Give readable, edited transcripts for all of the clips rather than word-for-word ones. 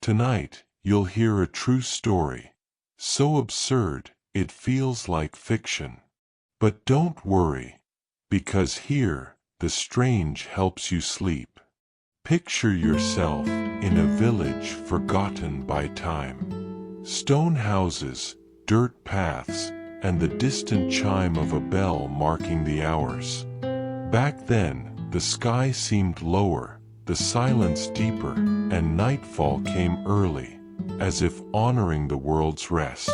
Tonight, you'll hear a true story, so absurd, it feels like fiction. But don't worry, because here, the strange helps you sleep. Picture yourself in a village forgotten by time. Stone houses, dirt paths, and the distant chime of a bell marking the hours. Back then, the sky seemed lower, the silence deeper, and nightfall came early, as if honoring the world's rest.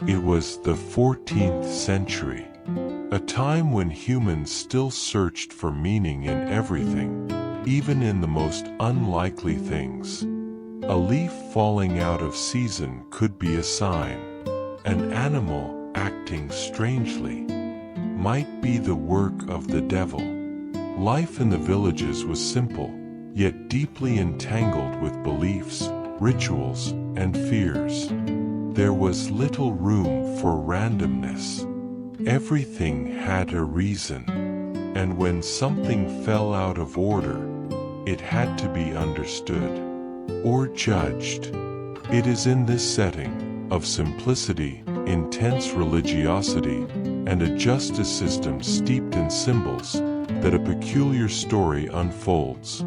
It was the 14th century, a time when humans still searched for meaning in everything, even in the most unlikely things. A leaf falling out of season could be a sign. An animal acting strangely might be the work of the devil. Life in the villages was simple, yet deeply entangled with beliefs, rituals, and fears. There was little room for randomness. Everything had a reason, and when something fell out of order, it had to be understood or judged. It is in this setting of simplicity, intense religiosity, and a justice system steeped in symbols that a peculiar story unfolds.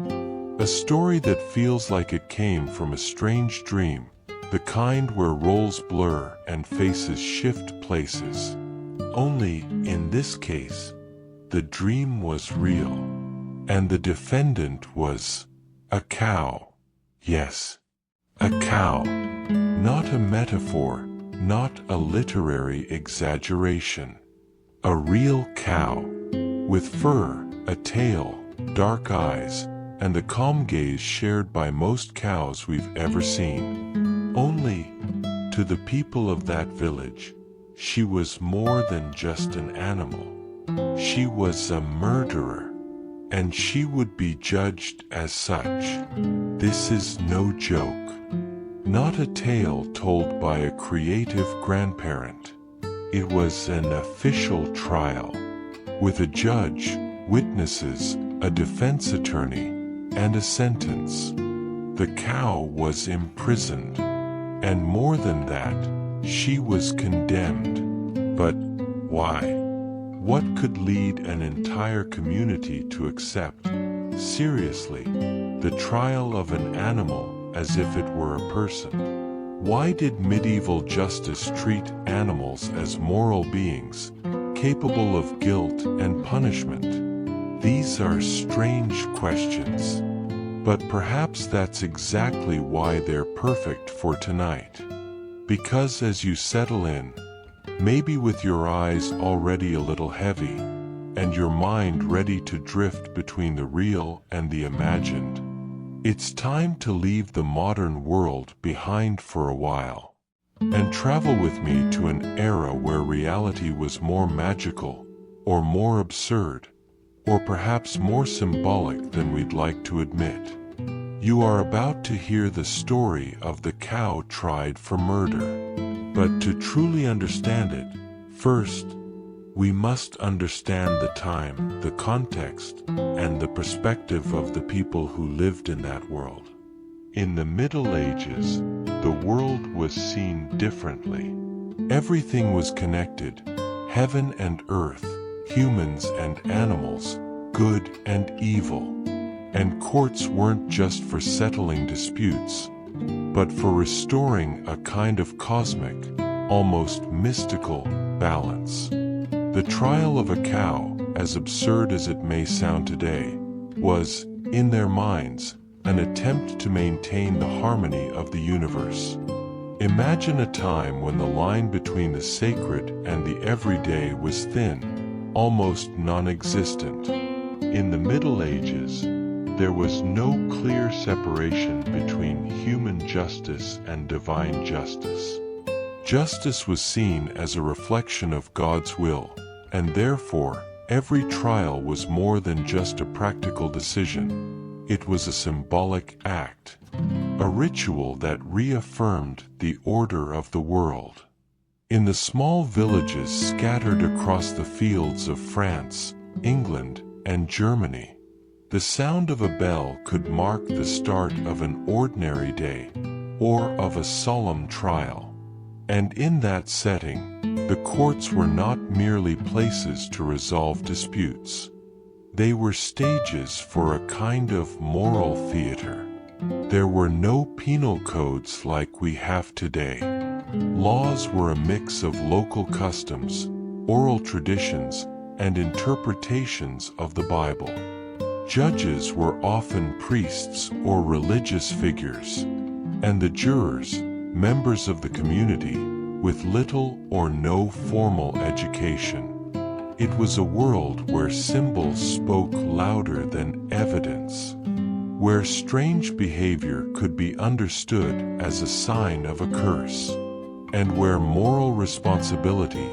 A story that feels like it came from a strange dream, the kind where roles blur and faces shift places. Only, in this case, the dream was real, and the defendant was a cow. Yes, a cow. Not a metaphor, not a literary exaggeration. A real cow, with fur, a tail, dark eyes, and the calm gaze shared by most cows we've ever seen. Only, to the people of that village, she was more than just an animal. She was a murderer, and she would be judged as such. This is no joke. Not a tale told by a creative grandparent. It was an official trial, with a judge, witnesses, a defense attorney, and a sentence. The cow was imprisoned, and more than that, she was condemned. But why? What could lead an entire community to accept, seriously, the trial of an animal as if it were a person? Why did medieval justice treat animals as moral beings, capable of guilt and punishment? These are strange questions. But perhaps that's exactly why they're perfect for tonight. Because as you settle in, maybe with your eyes already a little heavy, and your mind ready to drift between the real and the imagined, it's time to leave the modern world behind for a while, and travel with me to an era where reality was more magical, or more absurd, or perhaps more symbolic than we'd like to admit. You are about to hear the story of the cow tried for murder. But to truly understand it, first, we must understand the time, the context, and the perspective of the people who lived in that world. In the Middle Ages, the world was seen differently. Everything was connected, heaven and earth, humans and animals, good and evil. And courts weren't just for settling disputes, but for restoring a kind of cosmic, almost mystical, balance. The trial of a cow, as absurd as it may sound today, was, in their minds, an attempt to maintain the harmony of the universe. Imagine a time when the line between the sacred and the everyday was thin, almost non-existent. In the Middle Ages, there was no clear separation between human justice and divine justice. Justice was seen as a reflection of God's will, and therefore, every trial was more than just a practical decision. It was a symbolic act, a ritual that reaffirmed the order of the world. In the small villages scattered across the fields of France, England, and Germany, the sound of a bell could mark the start of an ordinary day, or of a solemn trial. And in that setting, the courts were not merely places to resolve disputes. They were stages for a kind of moral theater. There were no penal codes like we have today. Laws were a mix of local customs, oral traditions, and interpretations of the Bible. Judges were often priests or religious figures, and the jurors, members of the community, with little or no formal education. It was a world where symbols spoke louder than evidence, where strange behavior could be understood as a sign of a curse, and where moral responsibility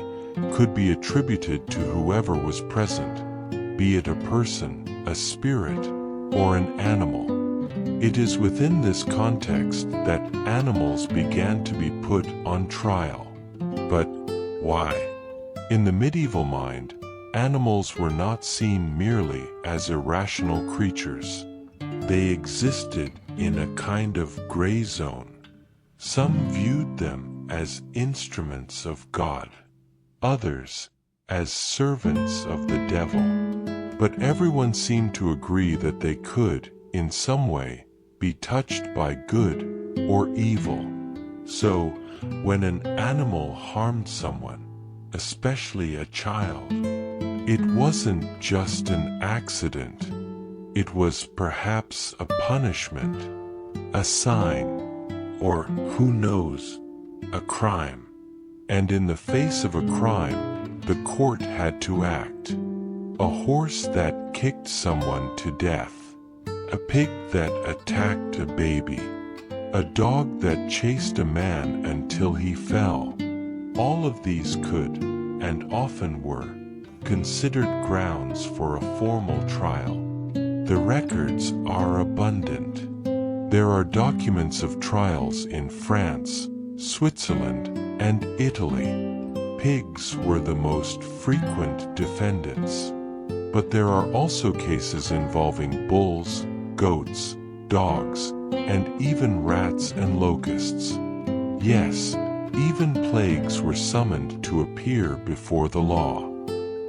could be attributed to whoever was present, be it a person, a spirit, or an animal. It is within this context that animals began to be put on trial. But why? In the medieval mind, animals were not seen merely as irrational creatures. They existed in a kind of gray zone. Some viewed them as instruments of God, others as servants of the devil. But everyone seemed to agree that they could, in some way, be touched by good or evil. So, when an animal harmed someone, especially a child, it wasn't just an accident. It was perhaps a punishment, a sign, or, who knows, a crime. And in the face of a crime, the court had to act. A horse that kicked someone to death, a pig that attacked a baby, a dog that chased a man until he fell. All of these could, and often were, considered grounds for a formal trial. The records are abundant. There are documents of trials in France, Switzerland, and Italy. Pigs were the most frequent defendants. But there are also cases involving bulls, goats, dogs, and even rats and locusts. Yes, even plagues were summoned to appear before the law.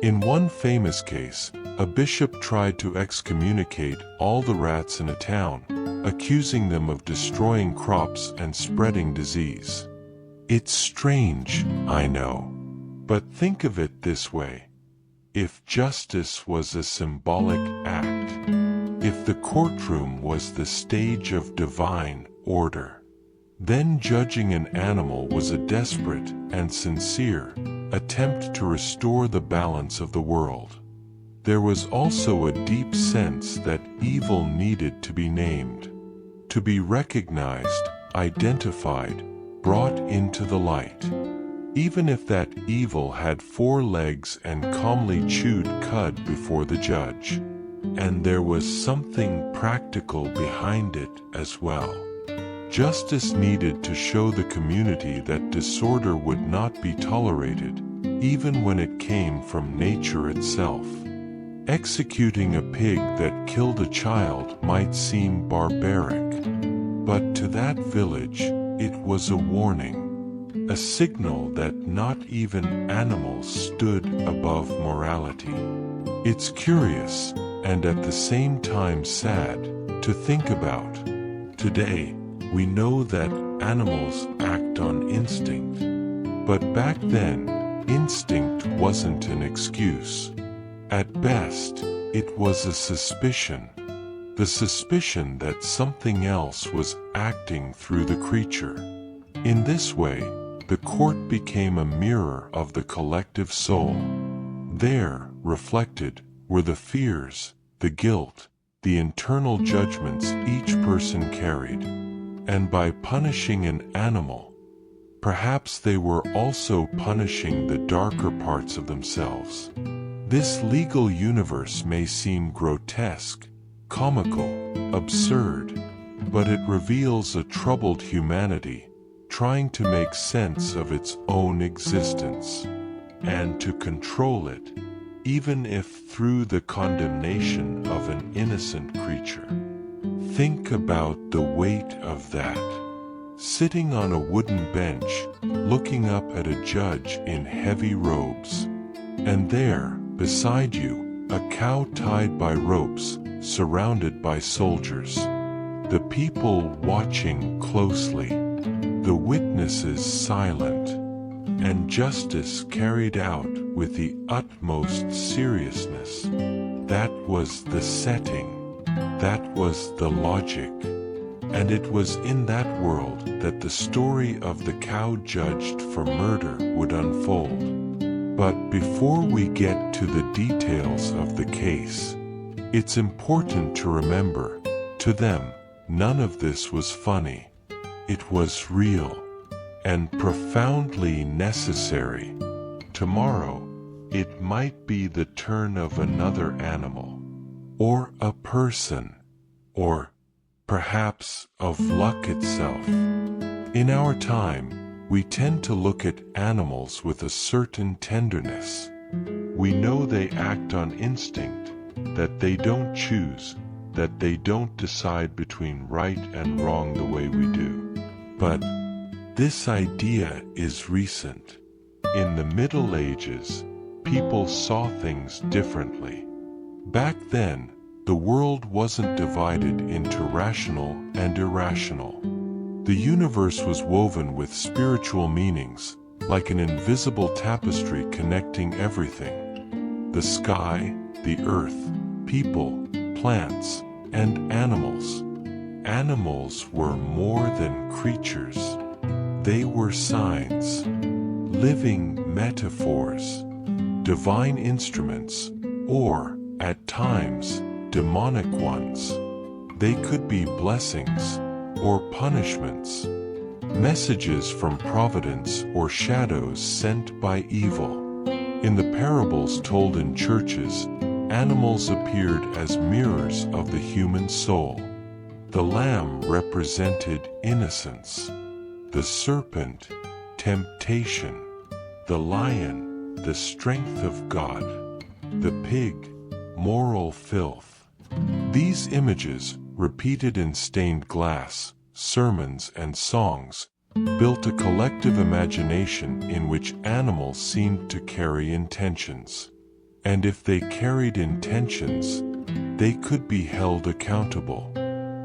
In one famous case, a bishop tried to excommunicate all the rats in a town, accusing them of destroying crops and spreading disease. It's strange, I know. But think of it this way. If justice was a symbolic act, if the courtroom was the stage of divine order, then judging an animal was a desperate and sincere attempt to restore the balance of the world. There was also a deep sense that evil needed to be named, to be recognized, identified, brought into the light. Even if that evil had 4 legs and calmly chewed cud before the judge. And there was something practical behind it as well. Justice needed to show the community that disorder would not be tolerated, even when it came from nature itself. Executing a pig that killed a child might seem barbaric, but to that village, it was a warning, a signal that not even animals stood above morality. It's curious, and at the same time sad, to think about. Today, we know that animals act on instinct. But back then, instinct wasn't an excuse. At best, it was a suspicion. The suspicion that something else was acting through the creature. In this way, the court became a mirror of the collective soul. There, reflected, were the fears, the guilt, the internal judgments each person carried. And by punishing an animal, perhaps they were also punishing the darker parts of themselves. This legal universe may seem grotesque, comical, absurd, but it reveals a troubled humanity trying to make sense of its own existence, and to control it, even if through the condemnation of an innocent creature. Think about the weight of that. sitting on a wooden bench, looking up at a judge in heavy robes. And there, beside you, a cow tied by ropes, surrounded by soldiers. The people watching closely, the witnesses silent, and justice carried out with the utmost seriousness. That was the setting, that was the logic, and it was in that world that the story of the cow judged for murder would unfold. But before we get to the details of the case, it's important to remember, to them, none of this was funny. It was real and profoundly necessary. Tomorrow, it might be the turn of another animal, or a person, or perhaps of luck itself. In our time, we tend to look at animals with a certain tenderness. We know they act on instinct, that they don't choose, that they don't decide between right and wrong the way we do. But this idea is recent. In the Middle Ages, people saw things differently. Back then, the world wasn't divided into rational and irrational. The universe was woven with spiritual meanings, like an invisible tapestry connecting everything. The sky, the earth, people, plants, and animals. Animals were more than creatures. They were signs, living metaphors, divine instruments, or, at times, demonic ones. They could be blessings or punishments, messages from providence or shadows sent by evil. In the parables told in churches, animals appeared as mirrors of the human soul. The lamb represented innocence, the serpent, temptation, the lion, the strength of God, the pig, moral filth. These images, repeated in stained glass, sermons and songs, built a collective imagination in which animals seemed to carry intentions. And if they carried intentions, they could be held accountable.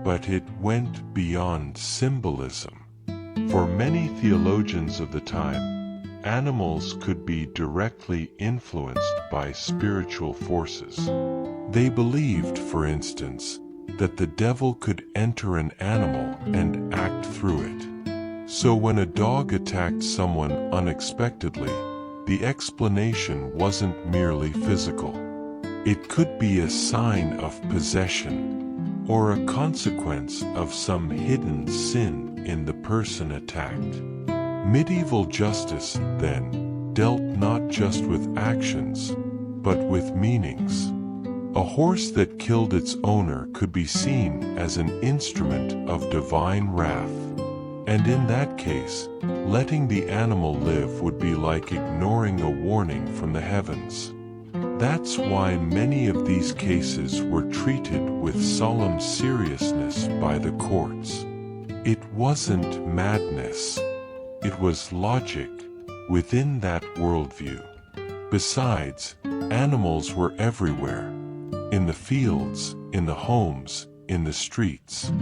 But it went beyond symbolism. For many theologians of the time, animals could be directly influenced by spiritual forces. They believed, for instance, that the devil could enter an animal and act through it. So when a dog attacked someone unexpectedly, the explanation wasn't merely physical. It could be a sign of possession, or a consequence of some hidden sin in the person attacked. Medieval justice, then, dealt not just with actions, but with meanings. A horse that killed its owner could be seen as an instrument of divine wrath. And in that case, letting the animal live would be like ignoring a warning from the heavens. That's why many of these cases were treated with solemn seriousness by the courts. It wasn't madness. It was logic within that worldview. Besides, animals were everywhere. In the fields, in the homes, in the streets.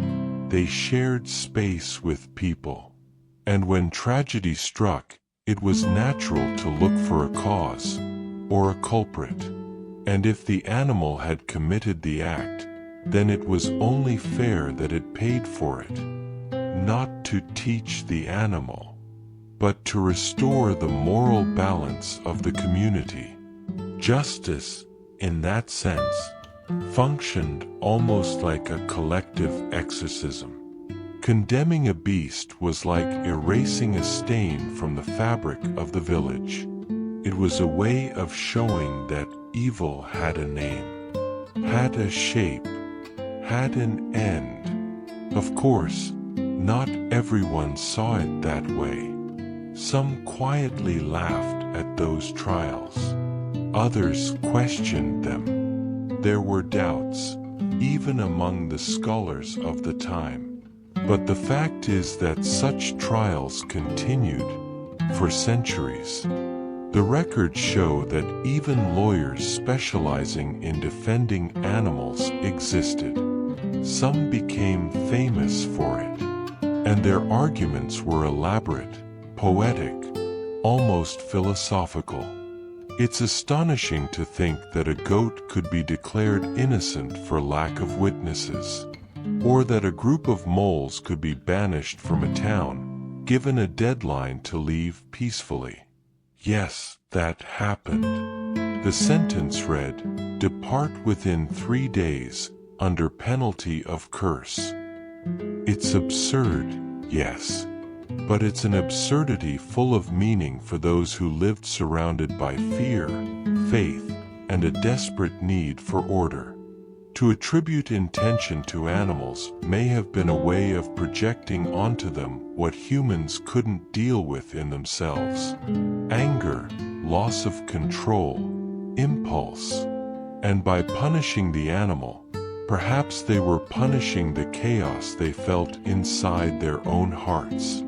They shared space with people. And when tragedy struck, it was natural to look for a cause, or a culprit. And if the animal had committed the act, then it was only fair that it paid for it. Not to teach the animal, but to restore the moral balance of the community. Justice, in that sense, functioned almost like a collective exorcism. Condemning a beast was like erasing a stain from the fabric of the village. It was a way of showing that evil had a name, had a shape, had an end. Of course, not everyone saw it that way. Some quietly laughed at those trials. Others questioned them. There were doubts, even among the scholars of the time. But the fact is that such trials continued for centuries. The records show that even lawyers specializing in defending animals existed. Some became famous for it, and their arguments were elaborate, poetic, almost philosophical. It's astonishing to think that a goat could be declared innocent for lack of witnesses, or that a group of moles could be banished from a town, given a deadline to leave peacefully. Yes, that happened. The sentence read, "Depart within 3 days, under penalty of curse." It's absurd, yes, but it's an absurdity full of meaning for those who lived surrounded by fear, faith, and a desperate need for order. To attribute intention to animals may have been a way of projecting onto them what humans couldn't deal with in themselves: anger, loss of control, impulse. And by punishing the animal, perhaps they were punishing the chaos they felt inside their own hearts.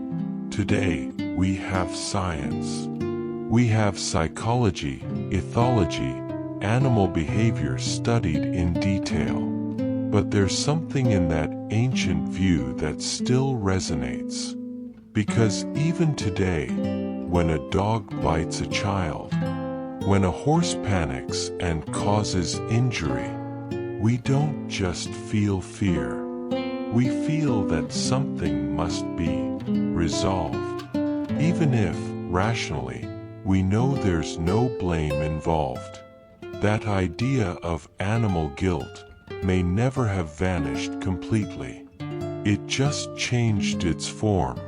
Today, we have science. We have psychology, ethology, animal behavior studied in detail. But there's something in that ancient view that still resonates. Because even today, when a dog bites a child, when a horse panics and causes injury, we don't just feel fear. We feel that something must be resolved. Even if, rationally, we know there's no blame involved. That idea of animal guilt may never have vanished completely. It just changed its form.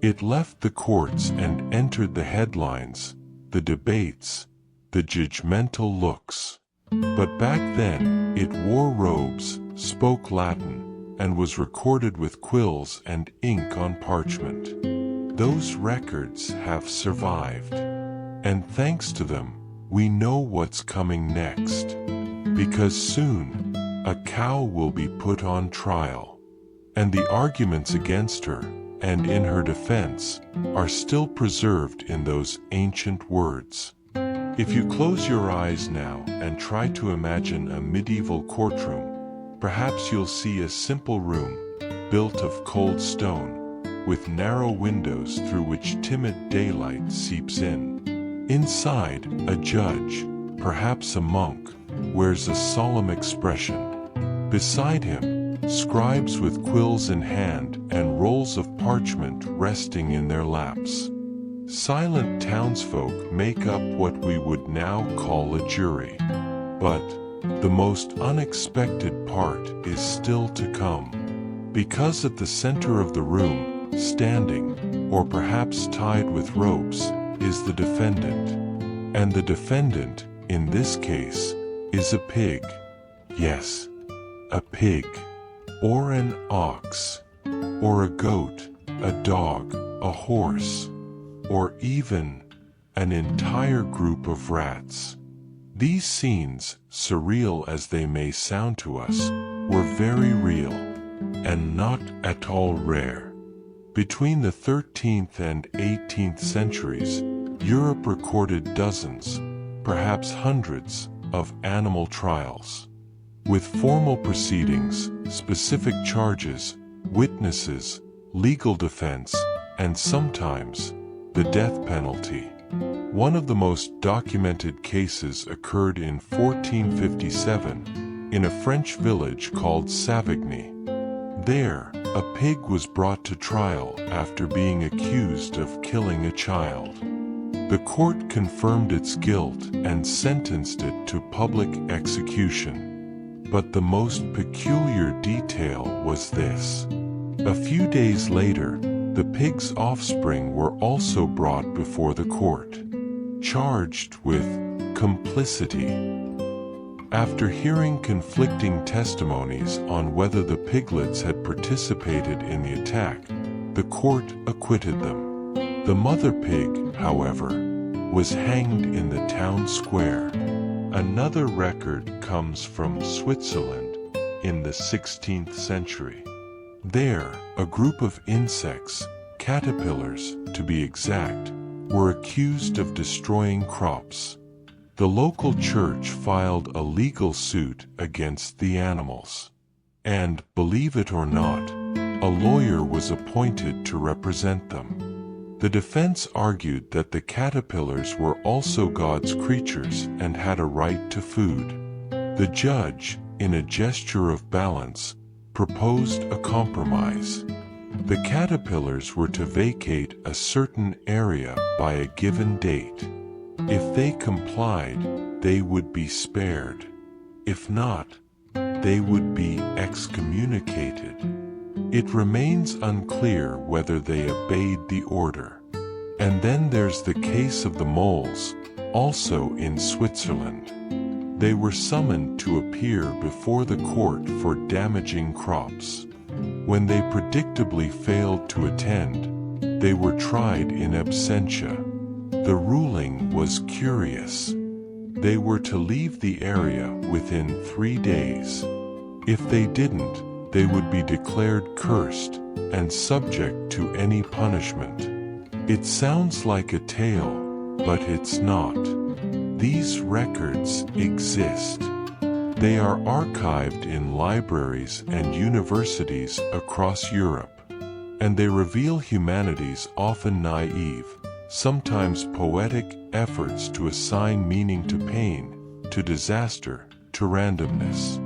It left the courts and entered the headlines, the debates, the judgmental looks. But back then, it wore robes, spoke Latin, and was recorded with quills and ink on parchment. Those records have survived. And thanks to them, we know what's coming next. Because soon, a cow will be put on trial. And the arguments against her, and in her defense, are still preserved in those ancient words. If you close your eyes now and try to imagine a medieval courtroom, perhaps you'll see a simple room, built of cold stone, with narrow windows through which timid daylight seeps in. Inside, a judge, perhaps a monk, wears a solemn expression. Beside him, scribes with quills in hand and rolls of parchment resting in their laps. Silent townsfolk make up what we would now call a jury. But the most unexpected part is still to come. Because at the center of the room, standing, or perhaps tied with ropes, is the defendant. And the defendant, in this case, is a pig. Yes, a pig. Or an ox. Or a goat, a dog, a horse. Or even an entire group of rats. These scenes, surreal as they may sound to us, were very real, and not at all rare. Between the 13th and 18th centuries, Europe recorded dozens, perhaps hundreds, of animal trials. With formal proceedings, specific charges, witnesses, legal defense, and sometimes, the death penalty. One of the most documented cases occurred in 1457, in a French village called Savigny. There, a pig was brought to trial after being accused of killing a child. The court confirmed its guilt and sentenced it to public execution. But the most peculiar detail was this. A few days later, the pig's offspring were also brought before the court, charged with complicity. After hearing conflicting testimonies on whether the piglets had participated in the attack, the court acquitted them. The mother pig, however, was hanged in the town square. Another record comes from Switzerland in the 16th century. There, a group of insects, caterpillars to be exact, were accused of destroying crops. The local church filed a legal suit against the animals. And, believe it or not, a lawyer was appointed to represent them. The defense argued that the caterpillars were also God's creatures and had a right to food. The judge, in a gesture of balance, proposed a compromise. The caterpillars were to vacate a certain area by a given date. If they complied, they would be spared. If not, they would be excommunicated. It remains unclear whether they obeyed the order. And then there's the case of the moles, also in Switzerland. They were summoned to appear before the court for damaging crops. When they predictably failed to attend, they were tried in absentia. The ruling was curious. They were to leave the area within 3 days. If they didn't, they would be declared cursed and subject to any punishment. It sounds like a tale, but it's not. These records exist. They are archived in libraries and universities across Europe, and they reveal humanity's often naive, sometimes poetic efforts to assign meaning to pain, to disaster, to randomness.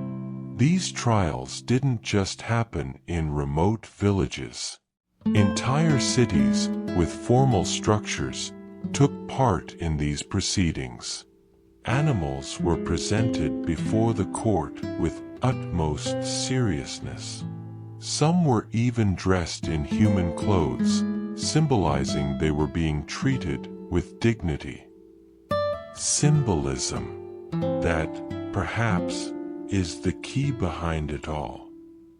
These trials didn't just happen in remote villages. Entire cities, with formal structures, took part in these proceedings. Animals were presented before the court with utmost seriousness. Some were even dressed in human clothes, symbolizing they were being treated with dignity. Symbolism. That, perhaps, is the key behind it all.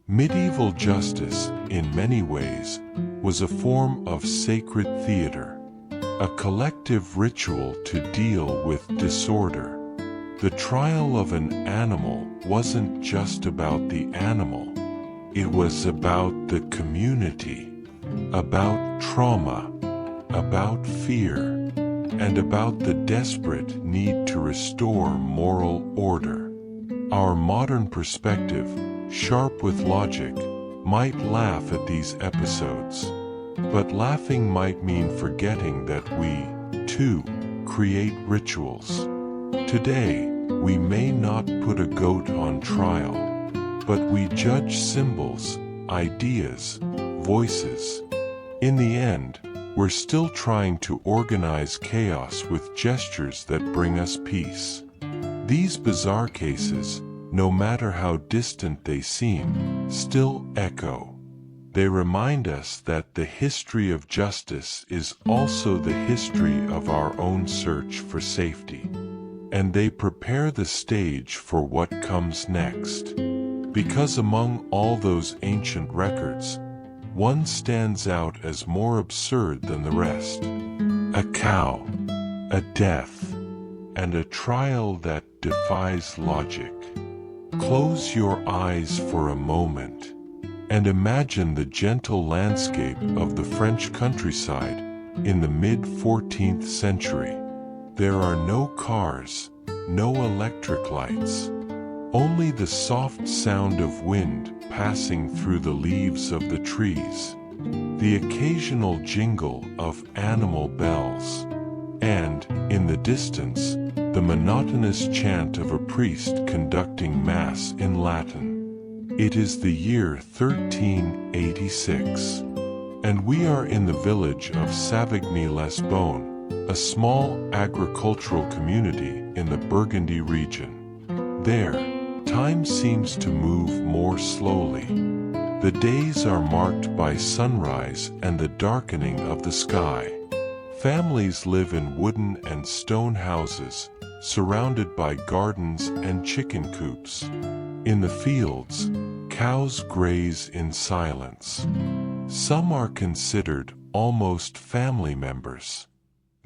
Medieval justice, in many ways, was a form of sacred theater, a collective ritual to deal with disorder. The trial of an animal wasn't just about the animal. It was about the community, about trauma, about fear, and about the desperate need to restore moral order. Our modern perspective, sharp with logic, might laugh at these episodes. But laughing might mean forgetting that we, too, create rituals. Today, we may not put a goat on trial, but we judge symbols, ideas, voices. In the end, we're still trying to organize chaos with gestures that bring us peace. These bizarre cases, no matter how distant they seem, still echo. They remind us that the history of justice is also the history of our own search for safety. And they prepare the stage for what comes next. Because among all those ancient records, one stands out as more absurd than the rest. A cow, a death, and a trial that defies logic. Close your eyes for a moment and imagine the gentle landscape of the French countryside in the mid-14th century. There are no cars, no electric lights, only the soft sound of wind passing through the leaves of the trees, the occasional jingle of animal bells, and, in the distance, the monotonous chant of a priest conducting Mass in Latin. It is the year 1386, and we are in the village of Savigny-les-Bains, a small agricultural community in the Burgundy region. There, time seems to move more slowly. The days are marked by sunrise and the darkening of the sky. Families live in wooden and stone houses, surrounded by gardens and chicken coops. In the fields, cows graze in silence. Some are considered almost family members.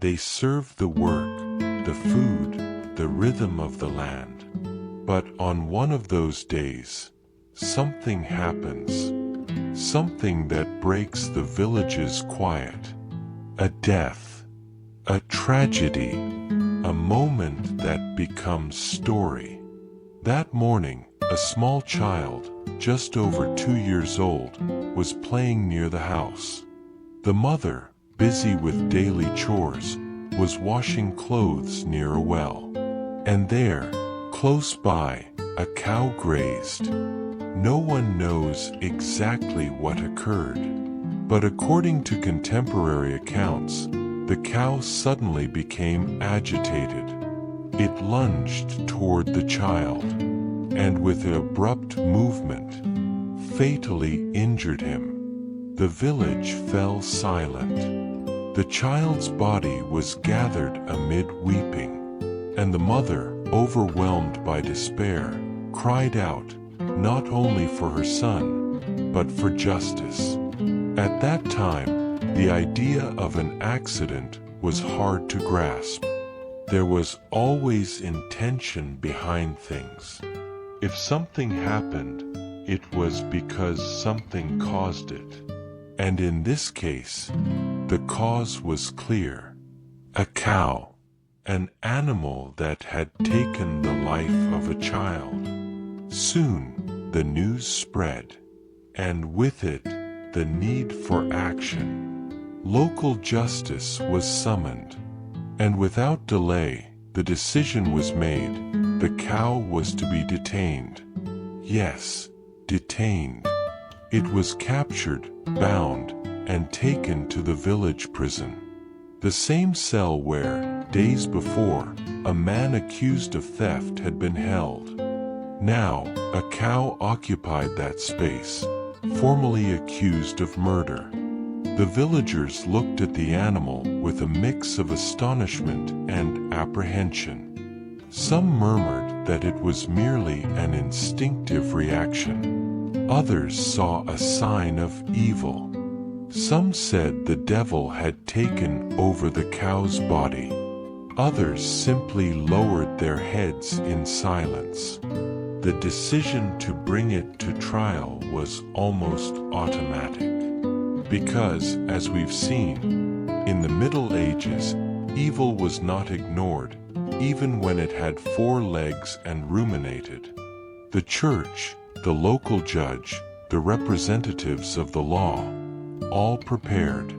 They serve the work, the food, the rhythm of the land. But on one of those days, something happens. something that breaks the village's quiet. A death, a tragedy, a moment that becomes story. That morning, a small child, just over 2 years old, was playing near the house. The mother, busy with daily chores, was washing clothes near a well. And there, close by, a cow grazed. No one knows exactly what occurred, but according to contemporary accounts, the cow suddenly became agitated. It lunged toward the child, and with an abrupt movement, fatally injured him. The village fell silent. The child's body was gathered amid weeping, and the mother, overwhelmed by despair, cried out, not only for her son, but for justice. At that time, the idea of an accident was hard to grasp. There was always intention behind things. If something happened, it was because something caused it. And in this case, the cause was clear. A cow, an animal that had taken the life of a child. Soon, the news spread, and with it, the need for action. Local justice was summoned, and without delay, the decision was made. The cow was to be detained. Yes, detained. It was captured, bound, and taken to the village prison. The same cell where, days before, a man accused of theft had been held. Now, a cow occupied that space, formally accused of murder. The villagers looked at the animal with a mix of astonishment and apprehension. Some murmured that it was merely an instinctive reaction. Others saw a sign of evil. Some said the devil had taken over the cow's body. Others simply lowered their heads in silence. The decision to bring it to trial was almost automatic. Because, as we've seen, in the Middle Ages, evil was not ignored, even when it had 4 legs and ruminated. The church, the local judge, the representatives of the law, all prepared.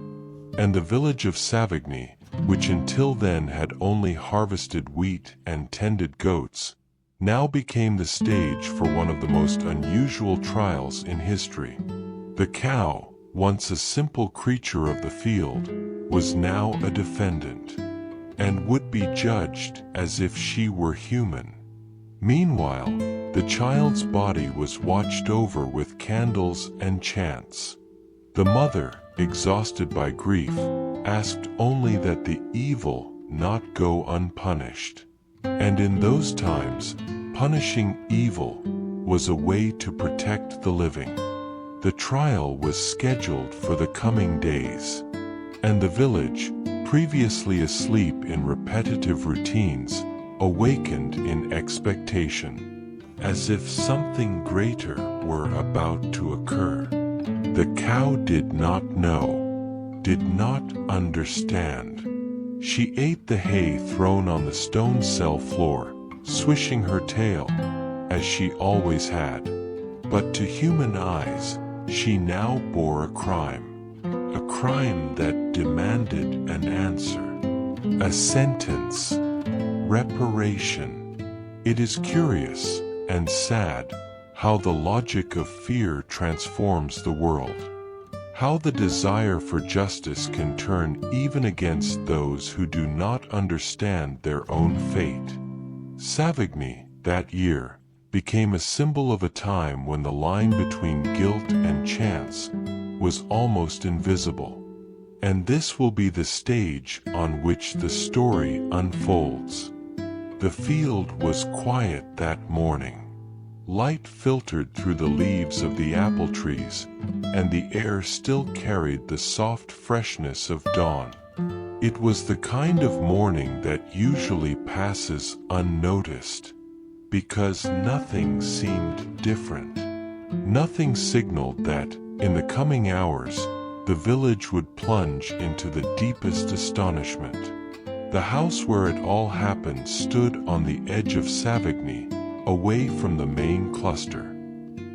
And the village of Savigny, which until then had only harvested wheat and tended goats, now became the stage for one of the most unusual trials in history. The cow, once a simple creature of the field, was now a defendant, and would be judged as if she were human. Meanwhile, the child's body was watched over with candles and chants. The mother, exhausted by grief, asked only that the evil not go unpunished. And in those times, punishing evil was a way to protect the living. The trial was scheduled for the coming days, and the village, previously asleep in repetitive routines, awakened in expectation, as if something greater were about to occur. The cow did not know, did not understand. She ate the hay thrown on the stone cell floor, swishing her tail, as she always had. But to human eyes, she now bore a crime that demanded an answer, a sentence, reparation. It is curious and sad how the logic of fear transforms the world. How the desire for justice can turn even against those who do not understand their own fate. Savigny, that year, became a symbol of a time when the line between guilt and chance was almost invisible. And this will be the stage on which the story unfolds. The field was quiet that morning. Light filtered through the leaves of the apple trees, and the air still carried the soft freshness of dawn. It was the kind of morning that usually passes unnoticed, because nothing seemed different. Nothing signaled that In the coming hours, the village would plunge into the deepest astonishment. The house where it all happened stood on the edge of Savigny, away from the main cluster.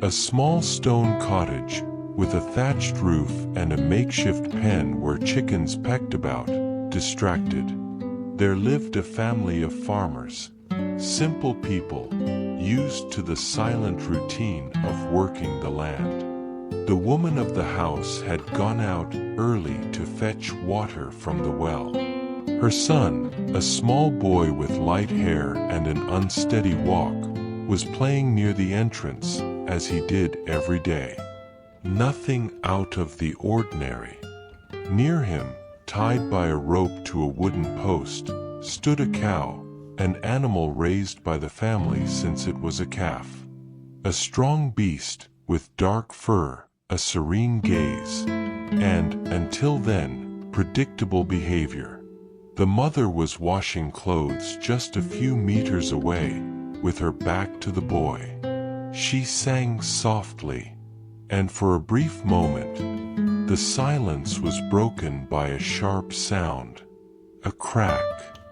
A small stone cottage, with a thatched roof and a makeshift pen where chickens pecked about, distracted. There lived a family of farmers, simple people, used to the silent routine of working the land. The woman of the house had gone out early to fetch water from the well. Her son, a small boy with light hair and an unsteady walk, was playing near the entrance, as he did every day. Nothing out of the ordinary. Near him, tied by a rope to a wooden post, stood a cow, an animal raised by the family since it was a calf. A strong beast, with dark fur, a serene gaze, and, until then, predictable behavior. The mother was washing clothes just a few meters away, with her back to the boy. She sang softly, and for a brief moment, the silence was broken by a sharp sound, a crack.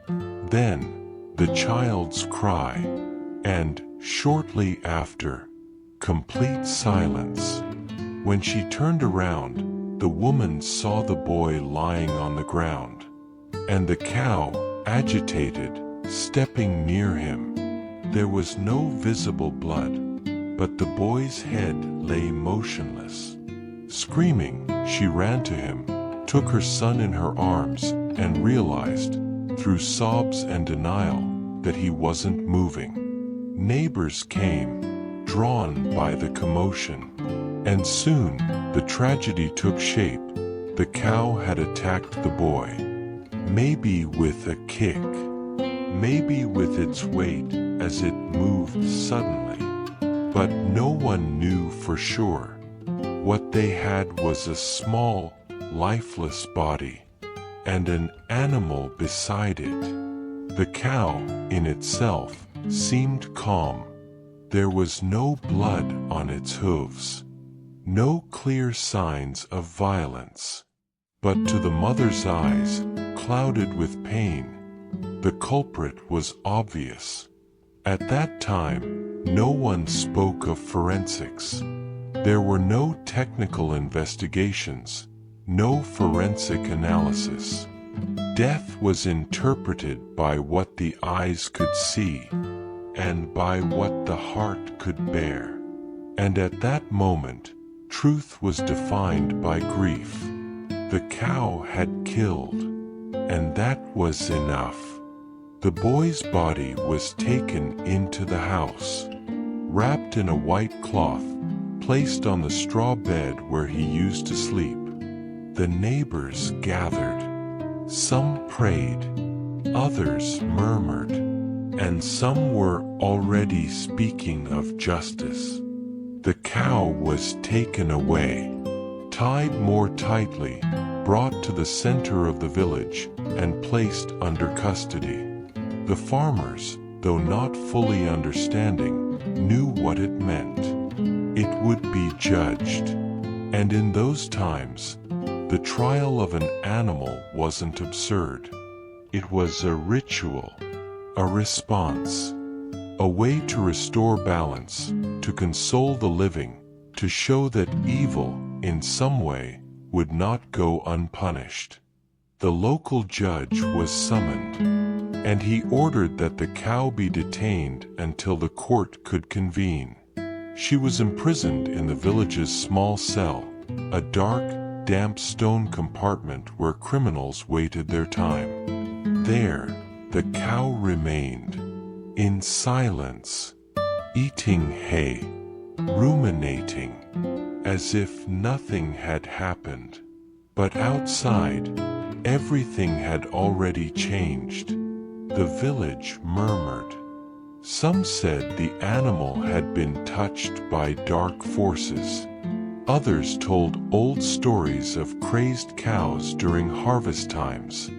Then, the child's cry, and, shortly after, complete silence. When she turned around, the woman saw the boy lying on the ground, and the cow, agitated, stepping near him. There was no visible blood, but the boy's head lay motionless. Screaming, she ran to him, took her son in her arms, and realized, through sobs and denial, that he wasn't moving. Neighbors came, drawn by the commotion, and soon the tragedy took shape. The cow had attacked the boy, maybe with a kick, maybe with its weight as it moved suddenly. But no one knew for sure. What they had was a small, lifeless body, and an animal beside it. The cow, in itself, seemed calm. There was no blood on its hooves, no clear signs of violence. But to the mother's eyes, clouded with pain, the culprit was obvious. At that time, no one spoke of forensics. There were no technical investigations, no forensic analysis. Death was interpreted by what the eyes could see, and by what the heart could bear. And at that moment, truth was defined by grief. The cow had killed, and that was enough. The boy's body was taken into the house, wrapped in a white cloth, placed on the straw bed where he used to sleep. The neighbors gathered. Some prayed, others murmured, and some were already speaking of justice. The cow was taken away, tied more tightly, brought to the center of the village, and placed under custody. The farmers, though not fully understanding, knew what it meant. It would be judged. And in those times, the trial of an animal wasn't absurd. It was a ritual, a response, a way to restore balance, to console the living, to show that evil, in some way, would not go unpunished. The local judge was summoned, and he ordered that the cow be detained until the court could convene. She was imprisoned in the village's small cell, a dark, damp stone compartment where criminals waited their time. There, the cow remained, in silence, eating hay, ruminating, as if nothing had happened. But outside, everything had already changed. The village murmured. Some said the animal had been touched by dark forces. Others told old stories of crazed cows during harvest times.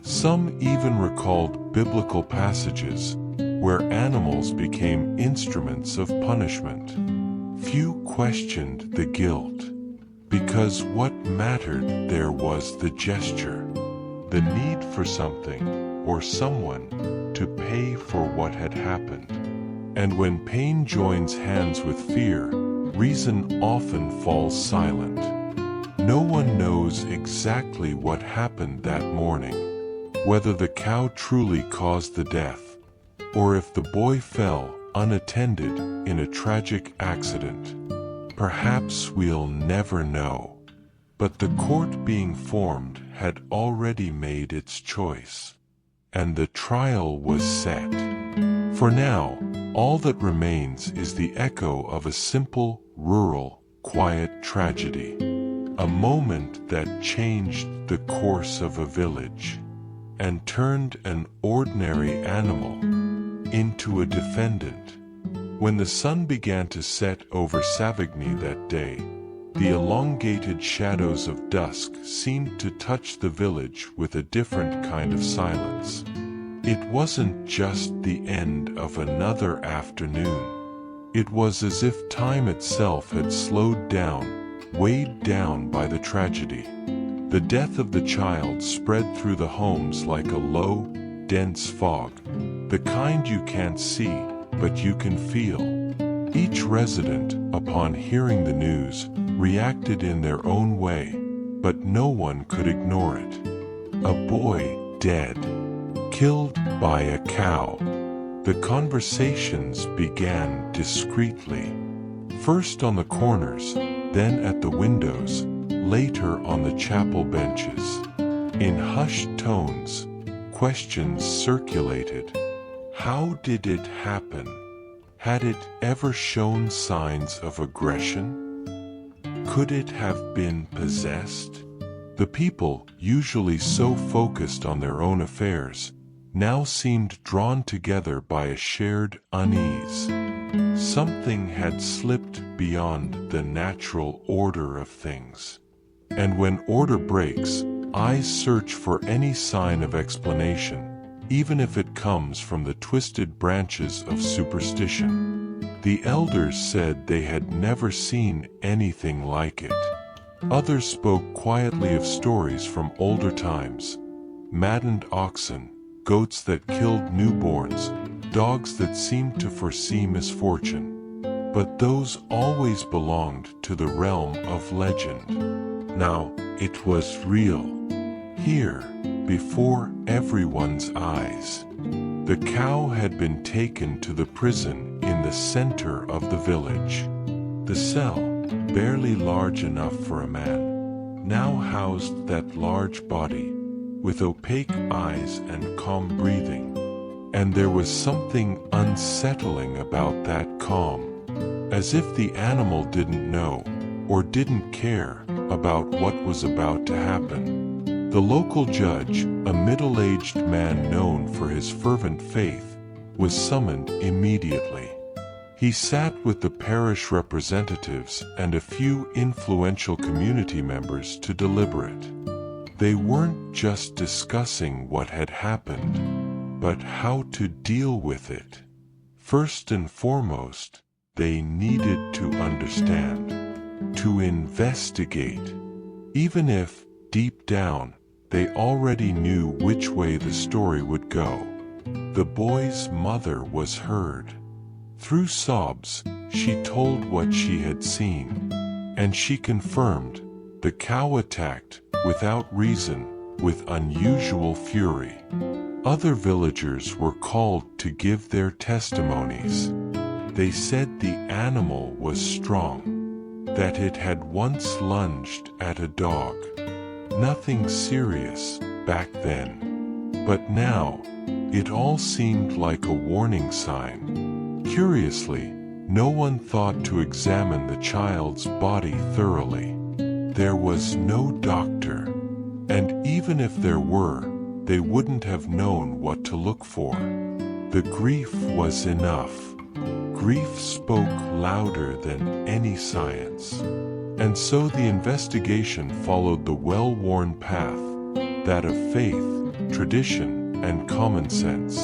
Some even recalled biblical passages where animals became instruments of punishment. Few questioned the guilt. because what mattered there was the gesture, the need for something or someone to pay for what had happened. And when pain joins hands with fear, reason often falls silent. No one knows exactly what happened that morning, whether the cow truly caused the death, or if the boy fell unattended in a tragic accident. Perhaps we'll never know. But the court being formed had already made its choice, and the trial was set. For now, all that remains is the echo of a simple, rural, quiet tragedy. A moment that changed the course of a village, and turned an ordinary animal into a defendant. When the sun began to set over Savigny that day, the elongated shadows of dusk seemed to touch the village with a different kind of silence. It wasn't just the end of another afternoon. It was as if time itself had slowed down, weighed down by the tragedy. The death of the child spread through the homes like a low, dense fog, the kind you can't see, but you can feel. Each resident, upon hearing the news, reacted in their own way, but no one could ignore it. A boy dead, killed by a cow. The conversations began discreetly, first on the corners, then at the windows, later on the chapel benches. In hushed tones, questions circulated. How did it happen? Had it ever shown signs of aggression? Could it have been possessed? The people, usually so focused on their own affairs, now seemed drawn together by a shared unease. Something had slipped beyond the natural order of things. And when order breaks, eyes search for any sign of explanation, even if it comes from the twisted branches of superstition. The elders said they had never seen anything like it. Others spoke quietly of stories from older times: maddened oxen, goats that killed newborns, dogs that seemed to foresee misfortune. But those always belonged to the realm of legend. Now, it was real. Here, before everyone's eyes. The cow had been taken to the prison in the center of the village. The cell, barely large enough for a man, now housed that large body, with opaque eyes and calm breathing. And there was something unsettling about that calm, as if the animal didn't know, or didn't care, about what was about to happen. The local judge, a middle-aged man known for his fervent faith, was summoned immediately. He sat with the parish representatives and a few influential community members to deliberate. They weren't just discussing what had happened, but how to deal with it. First and foremost, they needed to understand, to investigate, even if, deep down, they already knew which way the story would go. The boy's mother was heard. Through sobs, she told what she had seen, and she confirmed the cow attacked, without reason, with unusual fury. Other villagers were called to give their testimonies. They said the animal was strong, that it had once lunged at a dog. Nothing serious back then. But now, it all seemed like a warning sign. Curiously, no one thought to examine the child's body thoroughly. There was no doctor, and even if there were, they wouldn't have known what to look for. The grief was enough. Grief spoke louder than any science. And so the investigation followed the well-worn path, that of faith, tradition, and common sense.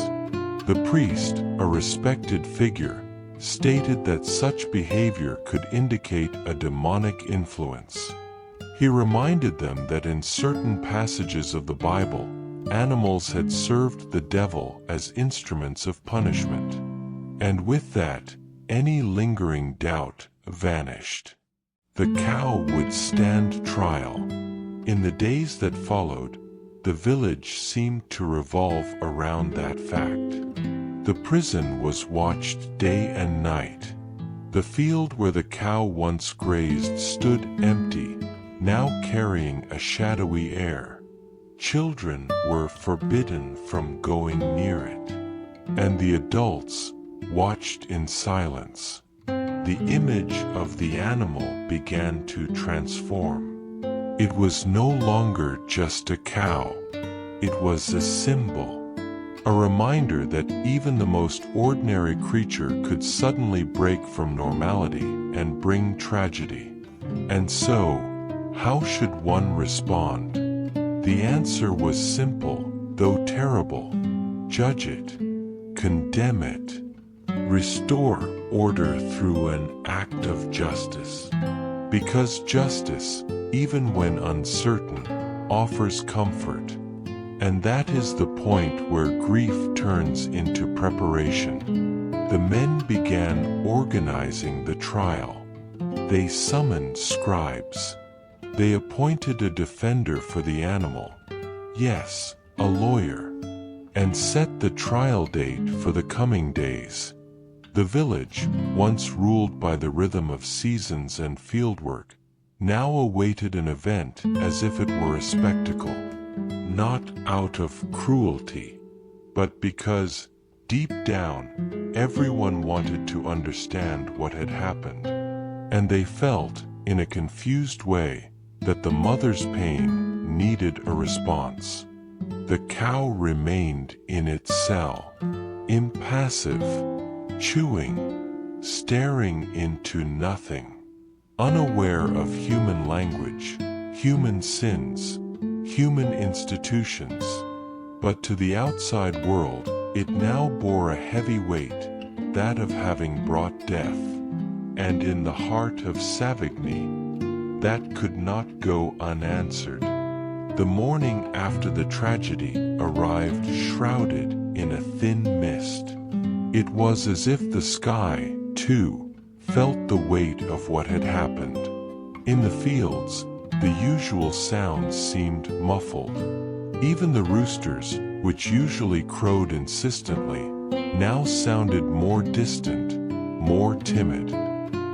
The priest, a respected figure, stated that such behavior could indicate a demonic influence. He reminded them that in certain passages of the Bible, animals had served the devil as instruments of punishment. And with that, any lingering doubt vanished. The cow would stand trial. In the days that followed, the village seemed to revolve around that fact. The prison was watched day and night. The field where the cow once grazed stood empty, now carrying a shadowy air. Children were forbidden from going near it, and the adults watched in silence. The image of the animal began to transform. It was no longer just a cow. It was a symbol, a reminder that even the most ordinary creature could suddenly break from normality and bring tragedy. And so, how should one respond? The answer was simple, though terrible. Judge it, condemn it, restore order through an act of justice. Because justice, even when uncertain, offers comfort. And that is the point where grief turns into preparation. The men began organizing the trial. They summoned scribes. They appointed a defender for the animal, yes, a lawyer, and set the trial date for the coming days. The village, once ruled by the rhythm of seasons and fieldwork, now awaited an event as if it were a spectacle, not out of cruelty, but because, deep down, everyone wanted to understand what had happened, and they felt, in a confused way, that the mother's pain needed a response. The cow remained in its cell, impassive, chewing, staring into nothing, unaware of human language, human sins, human institutions. But to the outside world, it now bore a heavy weight, that of having brought death. And in the heart of Savigny, that could not go unanswered. The morning after the tragedy arrived shrouded in a thin mist. It was as if the sky, too, felt the weight of what had happened. In the fields, the usual sounds seemed muffled. Even the roosters, which usually crowed insistently, now sounded more distant, more timid.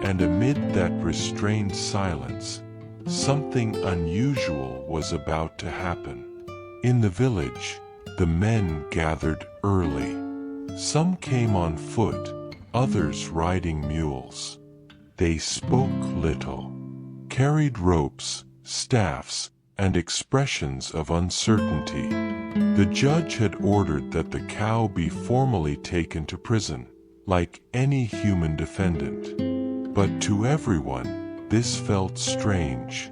And amid that restrained silence, something unusual was about to happen. In the village, the men gathered early. Some came on foot, others riding mules. They spoke little, carried ropes, staffs, and expressions of uncertainty. The judge had ordered that the cow be formally taken to prison, like any human defendant. But to everyone, this felt strange.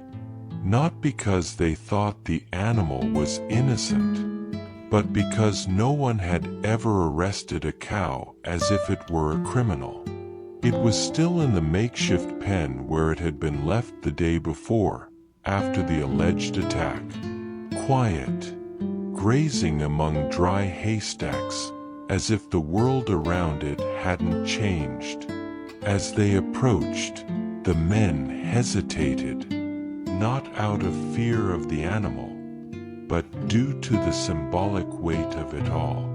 Not because they thought the animal was innocent, but because no one had ever arrested a cow as if it were a criminal. It was still in the makeshift pen where it had been left the day before, after the alleged attack. Quiet, grazing among dry haystacks, as if the world around it hadn't changed. As they approached, the men hesitated, not out of fear of the animal, but due to the symbolic weight of it all.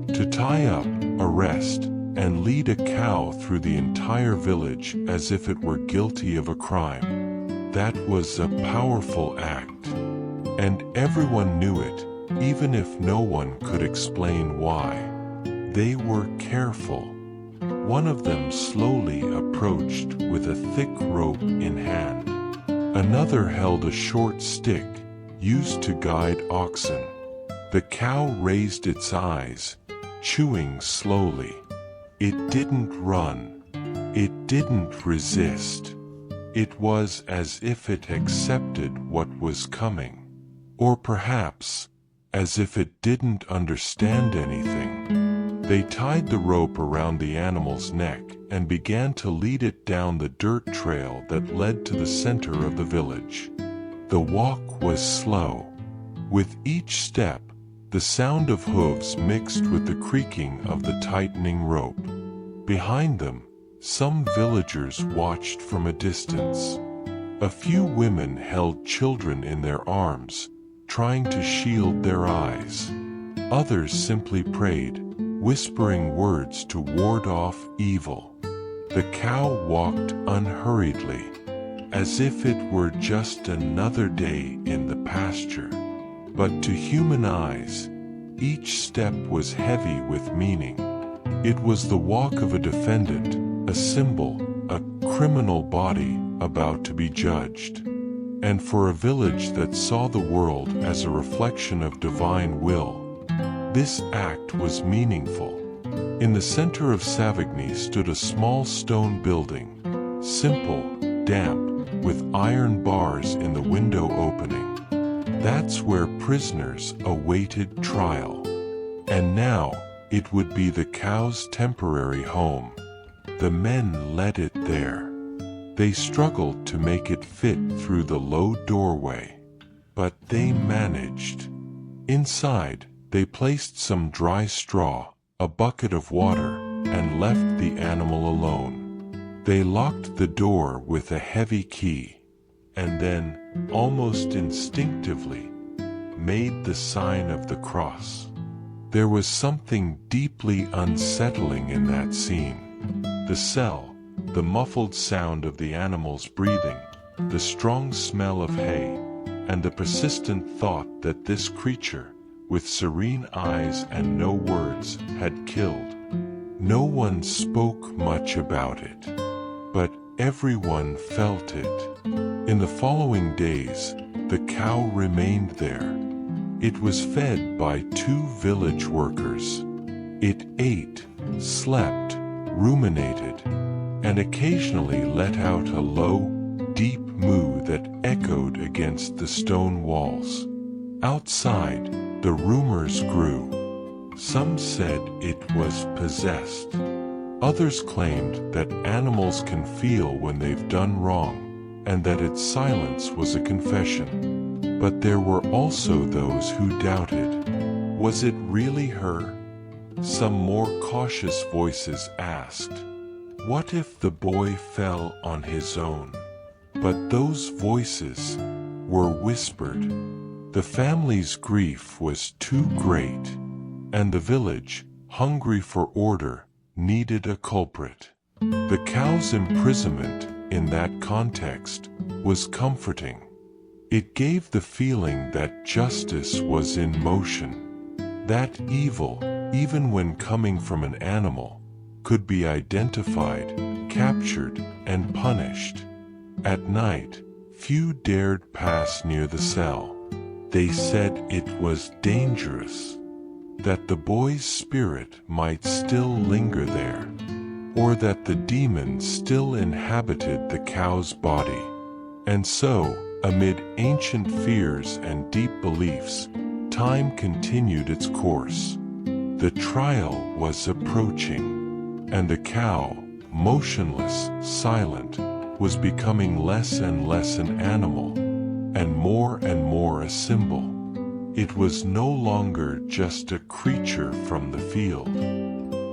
To tie up, arrest, and lead a cow through the entire village as if it were guilty of a crime, that was a powerful act. And everyone knew it, even if no one could explain why. They were careful. One of them slowly approached with a thick rope in hand. Another held a short stick, used to guide oxen. The cow raised its eyes, chewing slowly. It didn't run. It didn't resist. It was as if it accepted what was coming. Or perhaps, as if it didn't understand anything. They tied the rope around the animal's neck and began to lead it down the dirt trail that led to the center of the village. The walk was slow. With each step, the sound of hooves mixed with the creaking of the tightening rope. Behind them, some villagers watched from a distance. A few women held children in their arms, trying to shield their eyes. Others simply prayed, whispering words to ward off evil. The cow walked unhurriedly, as if it were just another day in the pasture. But to human eyes, each step was heavy with meaning. It was the walk of a defendant, a symbol, a criminal body about to be judged. And for a village that saw the world as a reflection of divine will, this act was meaningful. In the center of Savigny stood a small stone building, simple, damp, with iron bars in the window opening. That's where prisoners awaited trial. And now, it would be the cow's temporary home. The men led it there. They struggled to make it fit through the low doorway. But they managed. Inside, they placed some dry straw, a bucket of water, and left the animal alone. They locked the door with a heavy key, and then, almost instinctively, made the sign of the cross. There was something deeply unsettling in that scene. The cell, the muffled sound of the animal's breathing, the strong smell of hay, and the persistent thought that this creature, with serene eyes and no words, had killed. No one spoke much about it, but everyone felt it. In the following days, the cow remained there. It was fed by 2 village workers. It ate, slept, ruminated, and occasionally let out a low, deep moo that echoed against the stone walls. Outside, the rumors grew. Some said it was possessed. Others claimed that animals can feel when they've done wrong, and that its silence was a confession. But there were also those who doubted. Was it really her? Some more cautious voices asked, what if the boy fell on his own? But those voices were whispered. The family's grief was too great, and the village, hungry for order, needed a culprit. The cow's imprisonment, in that context, was comforting. It gave the feeling that justice was in motion, that evil, even when coming from an animal, could be identified, captured, and punished. At night, few dared pass near the cell. They said it was dangerous, that the boy's spirit might still linger there, or that the demon still inhabited the cow's body. And so, amid ancient fears and deep beliefs, time continued its course. The trial was approaching, and the cow, motionless, silent, was becoming less and less an animal, and more a symbol. It was no longer just a creature from the field.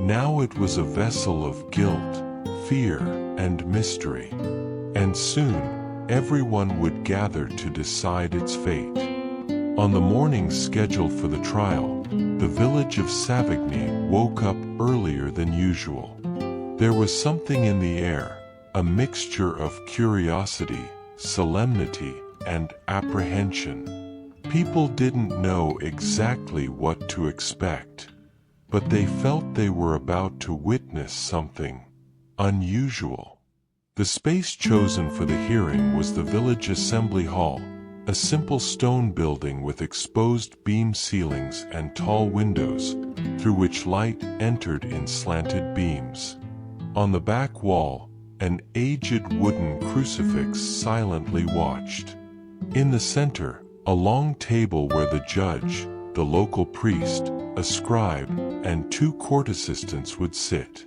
Now it was a vessel of guilt, fear, and mystery. And soon, everyone would gather to decide its fate. On the morning scheduled for the trial, the village of Savigny woke up earlier than usual. There was something in the air, a mixture of curiosity, solemnity, and apprehension. People didn't know exactly what to expect, but they felt they were about to witness something unusual. The space chosen for the hearing was the village assembly hall, a simple stone building with exposed beam ceilings and tall windows, through which light entered in slanted beams. On the back wall, an aged wooden crucifix silently watched. In the center, a long table where the judge, the local priest, a scribe, and 2 court assistants would sit.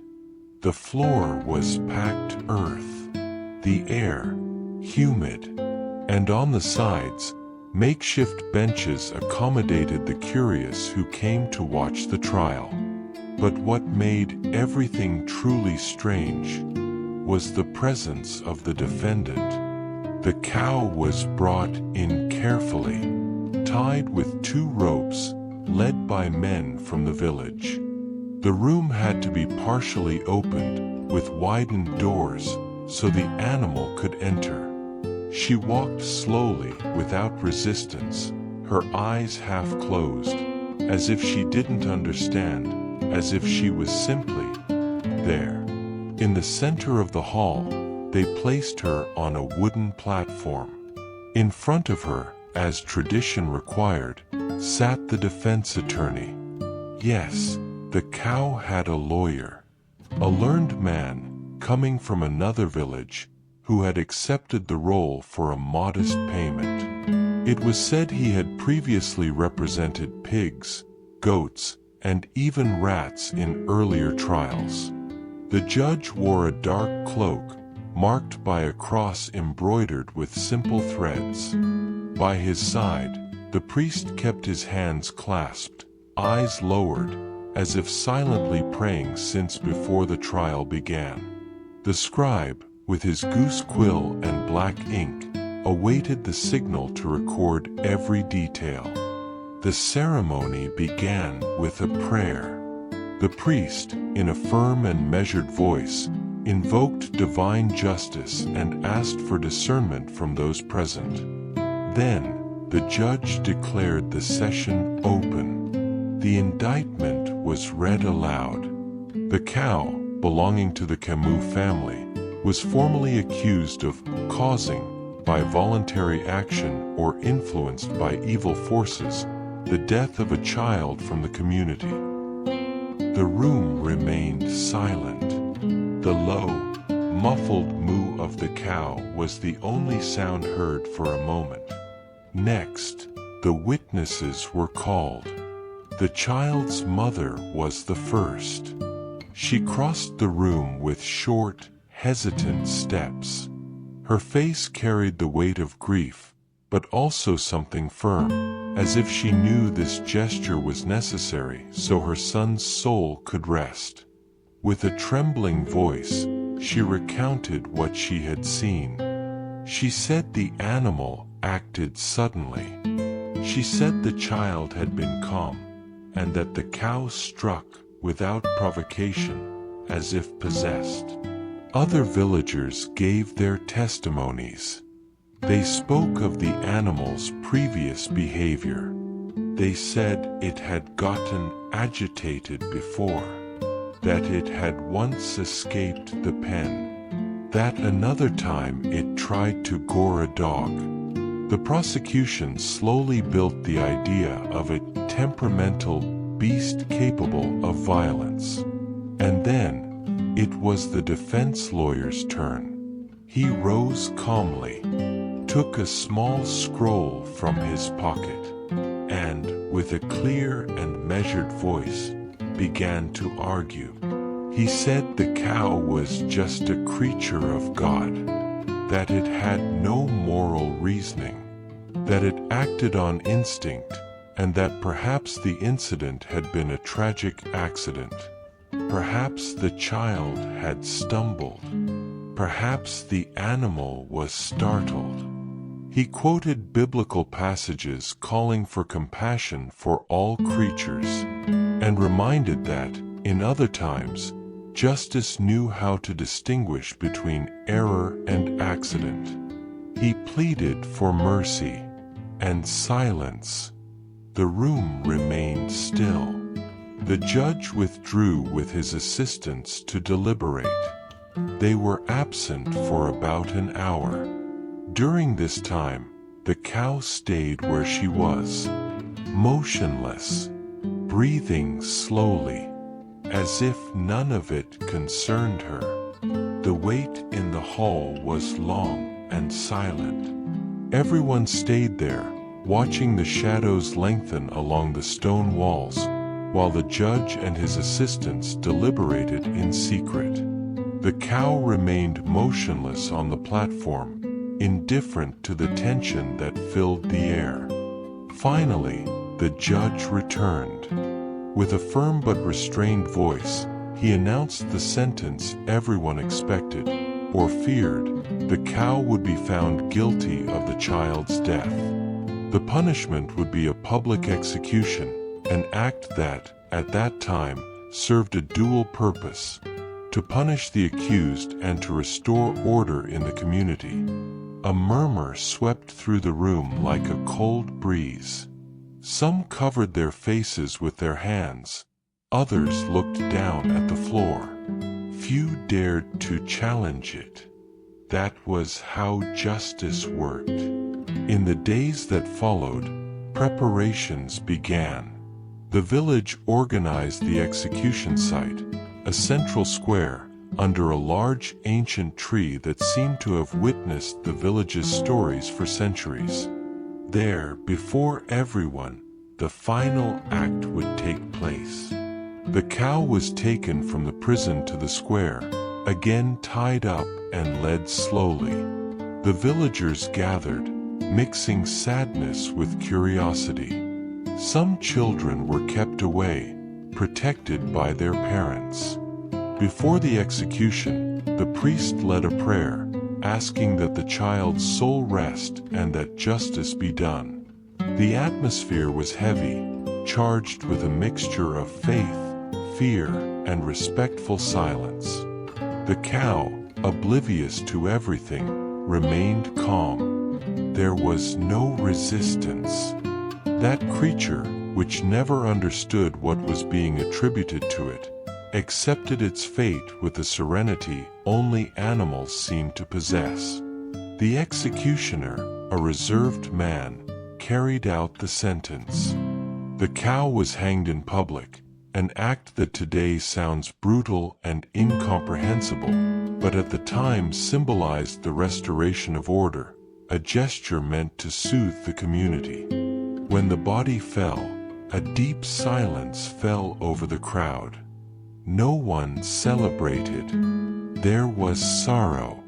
The floor was packed earth. The air, humid. and on the sides, makeshift benches accommodated the curious who came to watch the trial. But what made everything truly strange was the presence of the defendant. The cow was brought in carefully, tied with 2 ropes, led by men from the village. The room had to be partially opened, with widened doors, so the animal could enter. She walked slowly, without resistance, her eyes half closed, as if she didn't understand, as if she was simply there. In the center of the hall, they placed her on a wooden platform. In front of her, as tradition required, sat the defense attorney. Yes, the cow had a lawyer, a learned man coming from another village, who had accepted the role for a modest payment. It was said he had previously represented pigs, goats, and even rats in earlier trials. The judge wore a dark cloak, marked by a cross embroidered with simple threads. By his side, the priest kept his hands clasped, eyes lowered, as if silently praying since before the trial began. The scribe, with his goose quill and black ink, awaited the signal to record every detail. The ceremony began with a prayer. The priest, in a firm and measured voice, invoked divine justice and asked for discernment from those present. Then, the judge declared the session open. The indictment was read aloud. The cow, belonging to the Camus family, was formally accused of causing, by voluntary action or influenced by evil forces, the death of a child from the community. The room remained silent. The low, muffled moo of the cow was the only sound heard for a moment. Next, the witnesses were called. The child's mother was the first. She crossed the room with short, hesitant steps. Her face carried the weight of grief, but also something firm, as if she knew this gesture was necessary so her son's soul could rest. With a trembling voice, she recounted what she had seen. She said the animal acted suddenly. She said the child had been calm, and that the cow struck without provocation, as if possessed. Other villagers gave their testimonies. They spoke of the animal's previous behavior. They said it had gotten agitated before, that it had once escaped the pen, that another time it tried to gore a dog. The prosecution slowly built the idea of a temperamental beast capable of violence. And then, it was the defense lawyer's turn. He rose calmly, took a small scroll from his pocket, and, with a clear and measured voice, began to argue. He said the cow was just a creature of God, that it had no moral reasoning, that it acted on instinct, and that perhaps the incident had been a tragic accident. Perhaps the child had stumbled. Perhaps the animal was startled. He quoted biblical passages calling for compassion for all creatures, and reminded that, in other times, justice knew how to distinguish between error and accident. He pleaded for mercy and silence. The room remained still. The judge withdrew with his assistants to deliberate. They were absent for about an hour. During this time, the cow stayed where she was, motionless, breathing slowly, as if none of it concerned her. The wait in the hall was long and silent. Everyone stayed there, watching the shadows lengthen along the stone walls, while the judge and his assistants deliberated in secret. The cow remained motionless on the platform, indifferent to the tension that filled the air. Finally, the judge returned. With a firm but restrained voice, he announced the sentence everyone expected, or feared. The cow would be found guilty of the child's death. The punishment would be a public execution, an act that, at that time, served a dual purpose: to punish the accused and to restore order in the community. A murmur swept through the room like a cold breeze. Some covered their faces with their hands. Others looked down at the floor. Few dared to challenge it. That was how justice worked. In the days that followed, preparations began. The village organized the execution site, a central square, under a large ancient tree that seemed to have witnessed the village's stories for centuries. There, before everyone, the final act would take place. The cow was taken from the prison to the square, again tied up and led slowly. The villagers gathered, mixing sadness with curiosity. Some children were kept away, protected by their parents. Before the execution, the priest led a prayer, asking that the child's soul rest and that justice be done. The atmosphere was heavy, charged with a mixture of faith, fear, and respectful silence. The cow, oblivious to everything, remained calm. There was no resistance. That creature, which never understood what was being attributed to it, accepted its fate with a serenity only animals seem to possess. The executioner, a reserved man, carried out the sentence. The cow was hanged in public, an act that today sounds brutal and incomprehensible, but at the time symbolized the restoration of order, a gesture meant to soothe the community. When the body fell, a deep silence fell over the crowd. No one celebrated. There was sorrow.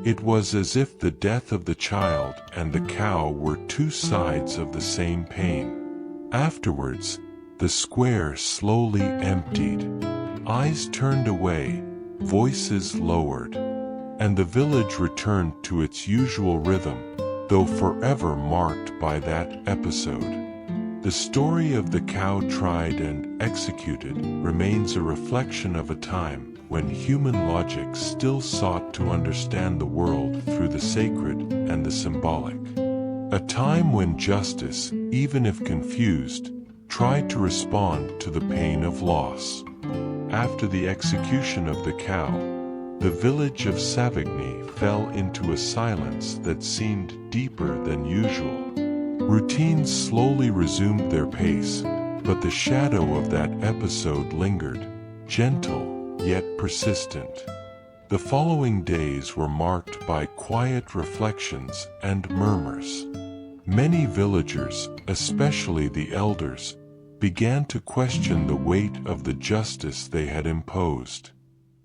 It was as if the death of the child and the cow were two sides of the same pain. Afterwards, the square slowly emptied. Eyes turned away, voices lowered, and the village returned to its usual rhythm, though forever marked by that episode. The story of the cow tried and executed remains a reflection of a time when human logic still sought to understand the world through the sacred and the symbolic. A time when justice, even if confused, tried to respond to the pain of loss. After the execution of the cow, the village of Savigny fell into a silence that seemed deeper than usual. Routines slowly resumed their pace, but the shadow of that episode lingered, gentle yet persistent. The following days were marked by quiet reflections and murmurs. Many villagers, especially the elders, began to question the weight of the justice they had imposed.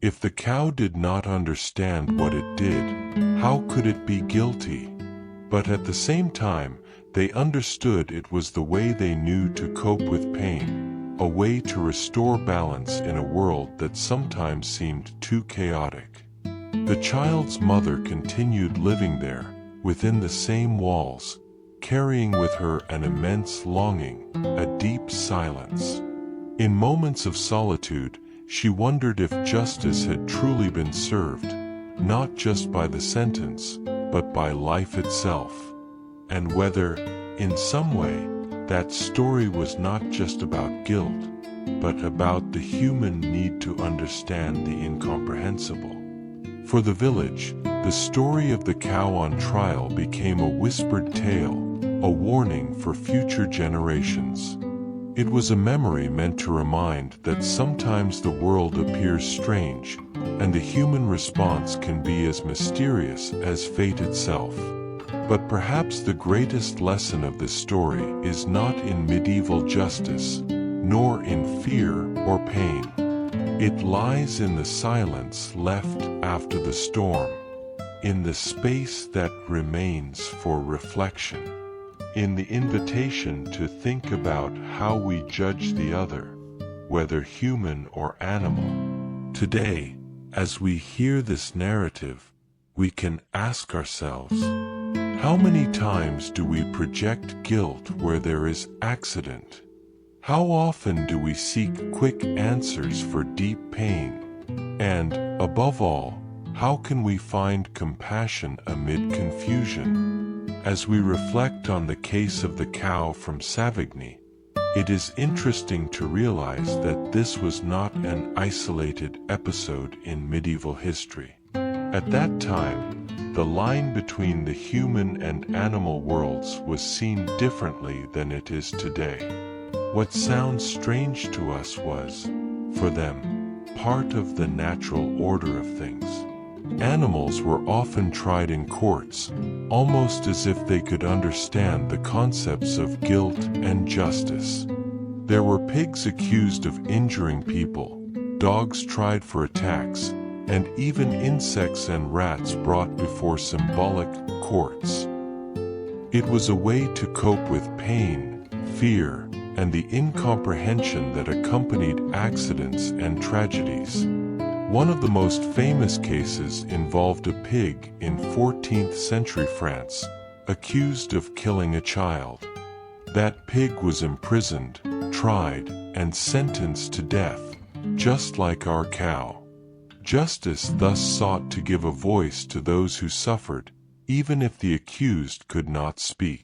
If the cow did not understand what it did, how could it be guilty? But at the same time, they understood it was the way they knew to cope with pain, a way to restore balance in a world that sometimes seemed too chaotic. The child's mother continued living there, within the same walls, carrying with her an immense longing, a deep silence. In moments of solitude, she wondered if justice had truly been served, not just by the sentence, but by life itself. And whether, in some way, that story was not just about guilt, but about the human need to understand the incomprehensible. For the village, the story of the cow on trial became a whispered tale, a warning for future generations. It was a memory meant to remind that sometimes the world appears strange, and the human response can be as mysterious as fate itself. But perhaps the greatest lesson of this story is not in medieval justice, nor in fear or pain. It lies in the silence left after the storm. in the space that remains for reflection, in the invitation to think about how we judge the other, whether human or animal. Today, as we hear this narrative, we can ask ourselves, how many times do we project guilt where there is accident? How often do we seek quick answers for deep pain? And, above all, how can we find compassion amid confusion? As we reflect on the case of the cow from Savigny, it is interesting to realize that this was not an isolated episode in medieval history. At that time, the line between the human and animal worlds was seen differently than it is today. What sounds strange to us was, for them, part of the natural order of things. Animals were often tried in courts, almost as if they could understand the concepts of guilt and justice. There were pigs accused of injuring people, dogs tried for attacks, and even insects and rats brought before symbolic courts. It was a way to cope with pain, fear, and the incomprehension that accompanied accidents and tragedies. One of the most famous cases involved a pig in 14th century France, accused of killing a child. That pig was imprisoned, tried, and sentenced to death, just like our cow. Justice thus sought to give a voice to those who suffered, even if the accused could not speak.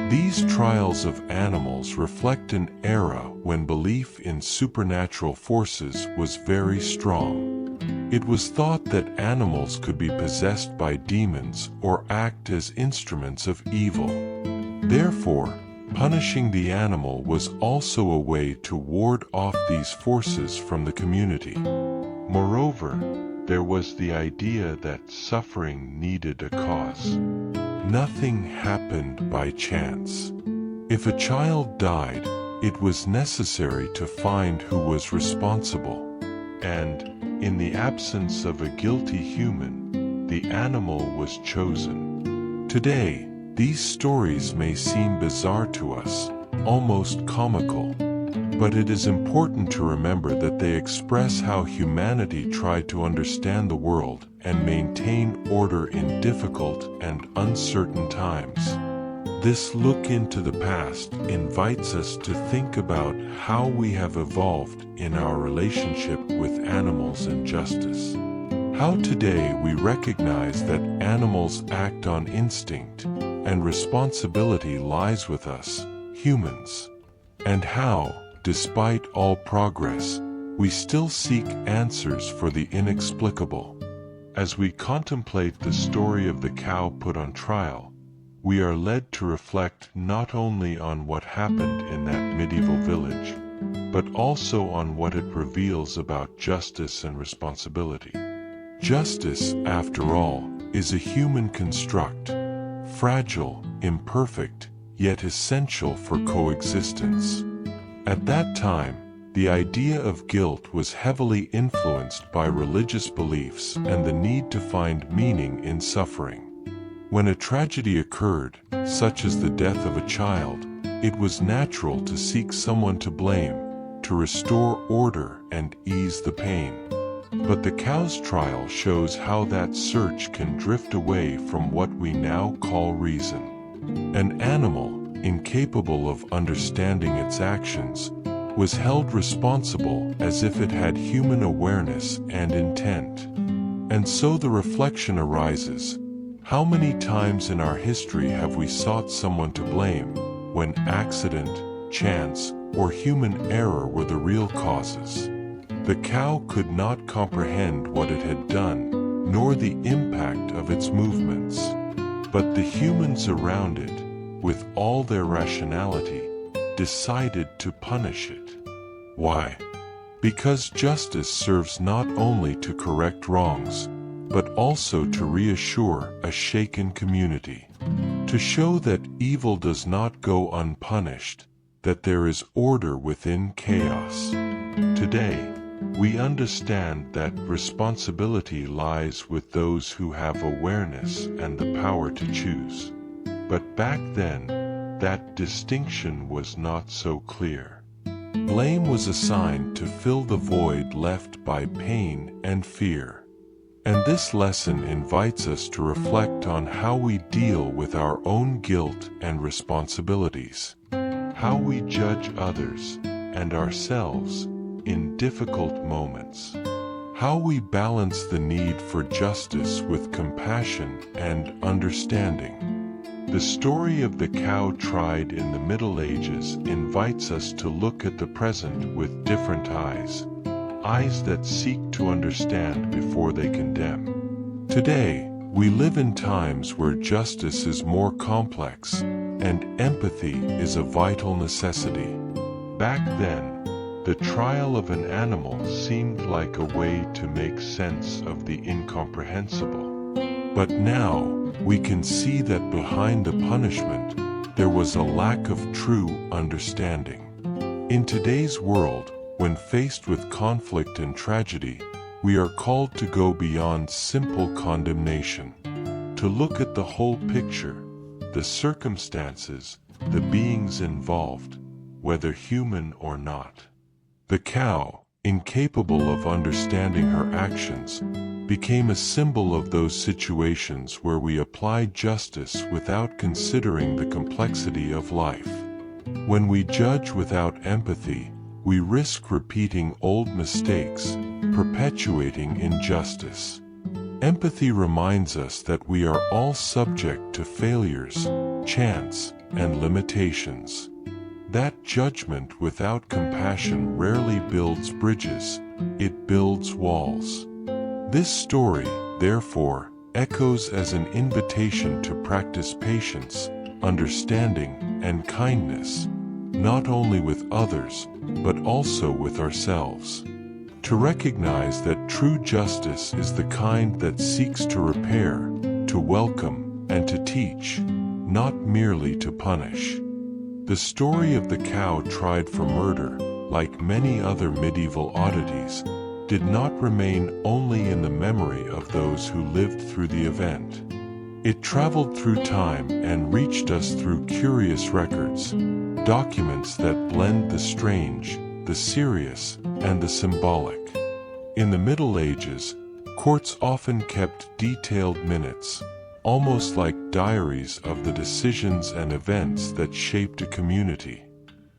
These trials of animals reflect an era when belief in supernatural forces was very strong. It was thought that animals could be possessed by demons or act as instruments of evil. Therefore, punishing the animal was also a way to ward off these forces from the community. Moreover, there was the idea that suffering needed a cause. Nothing happened by chance. If a child died, it was necessary to find who was responsible. And, in the absence of a guilty human, the animal was chosen. Today, these stories may seem bizarre to us, almost comical. But it is important to remember that they express how humanity tried to understand the world and maintain order in difficult and uncertain times. This look into the past invites us to think about how we have evolved in our relationship with animals and justice. How today we recognize that animals act on instinct, and responsibility lies with us, humans. And how, despite all progress, we still seek answers for the inexplicable. As we contemplate the story of the cow put on trial, we are led to reflect not only on what happened in that medieval village, but also on what it reveals about justice and responsibility. Justice, after all, is a human construct, fragile, imperfect, yet essential for coexistence. At that time, the idea of guilt was heavily influenced by religious beliefs and the need to find meaning in suffering. When a tragedy occurred, such as the death of a child, it was natural to seek someone to blame, to restore order and ease the pain. But the cow's trial shows how that search can drift away from what we now call reason. An animal, incapable of understanding its actions, was held responsible as if it had human awareness and intent. And so the reflection arises, how many times in our history have we sought someone to blame, when accident, chance, or human error were the real causes? The cow could not comprehend what it had done, nor the impact of its movements. But the humans around it, with all their rationality, decided to punish it. Why? Because justice serves not only to correct wrongs, but also to reassure a shaken community. To show that evil does not go unpunished, that there is order within chaos. Today, we understand that responsibility lies with those who have awareness and the power to choose. But back then, that distinction was not so clear. Blame was assigned to fill the void left by pain and fear. And this lesson invites us to reflect on how we deal with our own guilt and responsibilities, how we judge others and ourselves in difficult moments, how we balance the need for justice with compassion and understanding. The story of the cow tried in the Middle Ages invites us to look at the present with different eyes, eyes that seek to understand before they condemn. Today, we live in times where justice is more complex and empathy is a vital necessity. Back then, the trial of an animal seemed like a way to make sense of the incomprehensible. But now, we can see that behind the punishment, there was a lack of true understanding. In today's world, when faced with conflict and tragedy, we are called to go beyond simple condemnation, to look at the whole picture, the circumstances, the beings involved, whether human or not. The cow, incapable of understanding her actions, became a symbol of those situations where we apply justice without considering the complexity of life. When we judge without empathy, we risk repeating old mistakes, perpetuating injustice. Empathy reminds us that we are all subject to failures, chance, and limitations. That judgment without compassion rarely builds bridges, it builds walls. This story, therefore, echoes as an invitation to practice patience, understanding, and kindness, not only with others, but also with ourselves. To recognize that true justice is the kind that seeks to repair, to welcome, and to teach, not merely to punish. The story of the cow tried for murder, like many other medieval oddities, did not remain only in the memory of those who lived through the event. It traveled through time and reached us through curious records, documents that blend the strange, the serious, and the symbolic. In the Middle Ages, courts often kept detailed minutes, almost like diaries of the decisions and events that shaped a community.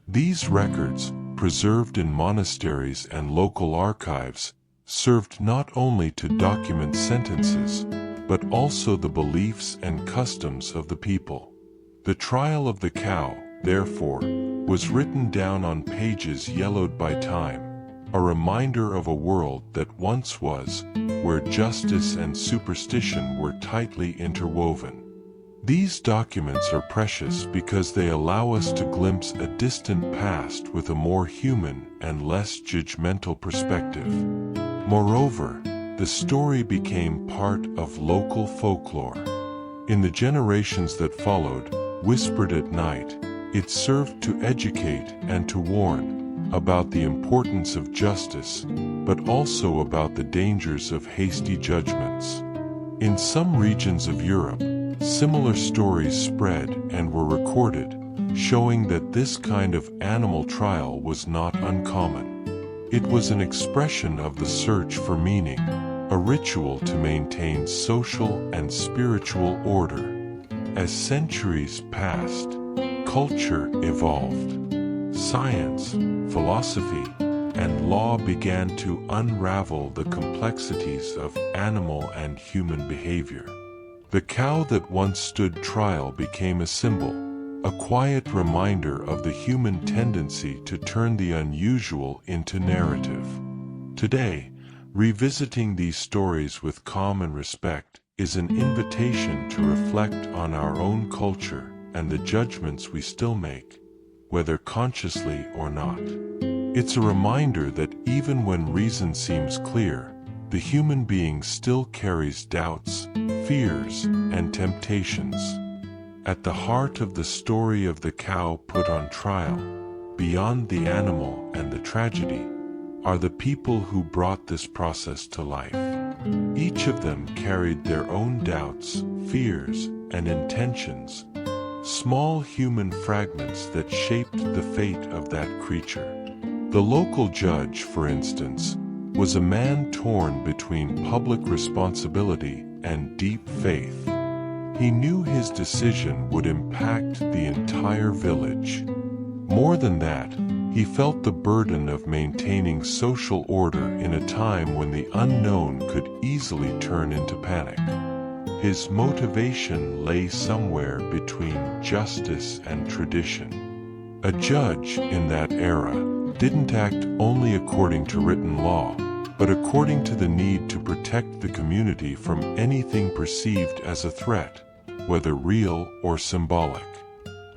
These records, preserved in monasteries and local archives, served not only to document sentences, but also the beliefs and customs of the people. The trial of the cow, therefore, was written down on pages yellowed by time, a reminder of a world that once was, where justice and superstition were tightly interwoven. These documents are precious because they allow us to glimpse a distant past with a more human and less judgmental perspective. Moreover, the story became part of local folklore. In the generations that followed, whispered at night, it served to educate and to warn about the importance of justice, but also about the dangers of hasty judgments. In some regions of Europe, similar stories spread and were recorded, showing that this kind of animal trial was not uncommon. It was an expression of the search for meaning, a ritual to maintain social and spiritual order. As centuries passed, culture evolved. Science, philosophy, and law began to unravel the complexities of animal and human behavior. The cow that once stood trial became a symbol, a quiet reminder of the human tendency to turn the unusual into narrative. Today, revisiting these stories with calm and respect is an invitation to reflect on our own culture and the judgments we still make, whether consciously or not. It's a reminder that even when reason seems clear, the human being still carries doubts, fears, and temptations. At the heart of the story of the cow put on trial, beyond the animal and the tragedy, are the people who brought this process to life. Each of them carried their own doubts, fears, and intentions, small human fragments that shaped the fate of that creature. The local judge, for instance, was a man torn between public responsibility and deep faith. He knew his decision would impact the entire village. More than that, he felt the burden of maintaining social order in a time when the unknown could easily turn into panic. His motivation lay somewhere between justice and tradition. A judge in that era didn't act only according to written law, but according to the need to protect the community from anything perceived as a threat, whether real or symbolic.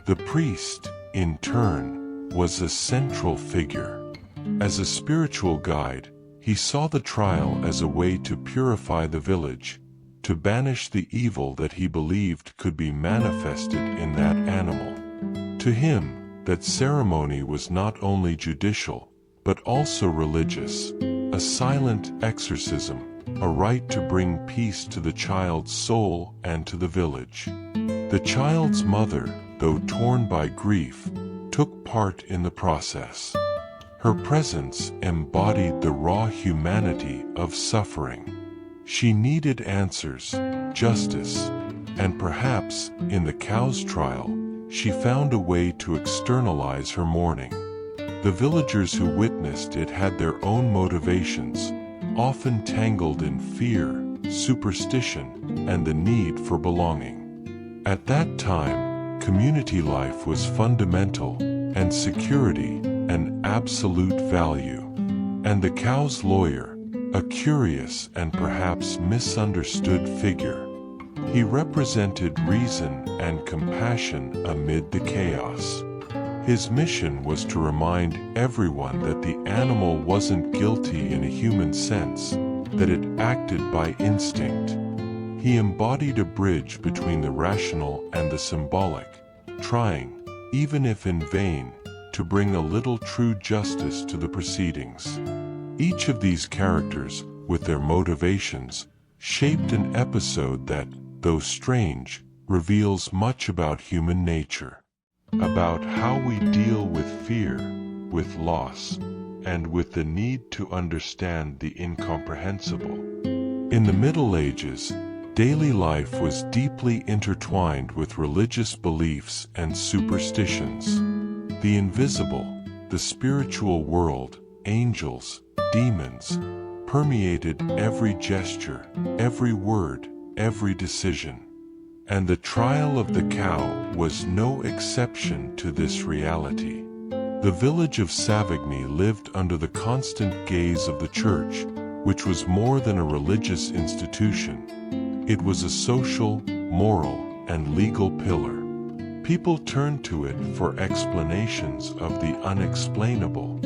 The priest, in turn, was a central figure. As a spiritual guide, he saw the trial as a way to purify the village, to banish the evil that he believed could be manifested in that animal. To him, that ceremony was not only judicial, but also religious, a silent exorcism, a rite to bring peace to the child's soul and to the village. The child's mother, though torn by grief, took part in the process. Her presence embodied the raw humanity of suffering. She needed answers, justice, and perhaps, in the cow's trial, she found a way to externalize her mourning. The villagers who witnessed it had their own motivations, often tangled in fear, superstition, and the need for belonging. At that time, community life was fundamental, and security an absolute value. And the cow's lawyer, a curious and perhaps misunderstood figure. He represented reason and compassion amid the chaos. His mission was to remind everyone that the animal wasn't guilty in a human sense, that it acted by instinct. He embodied a bridge between the rational and the symbolic, trying, even if in vain, to bring a little true justice to the proceedings. Each of these characters, with their motivations, shaped an episode that, though strange, reveals much about human nature, about how we deal with fear, with loss, and with the need to understand the incomprehensible. In the Middle Ages, daily life was deeply intertwined with religious beliefs and superstitions. The invisible, the spiritual world, angels, demons, permeated every gesture, every word, every decision. And the trial of the cow was no exception to this reality. The village of Savigny lived under the constant gaze of the church, which was more than a religious institution. It was a social, moral, and legal pillar. People turned to it for explanations of the unexplainable,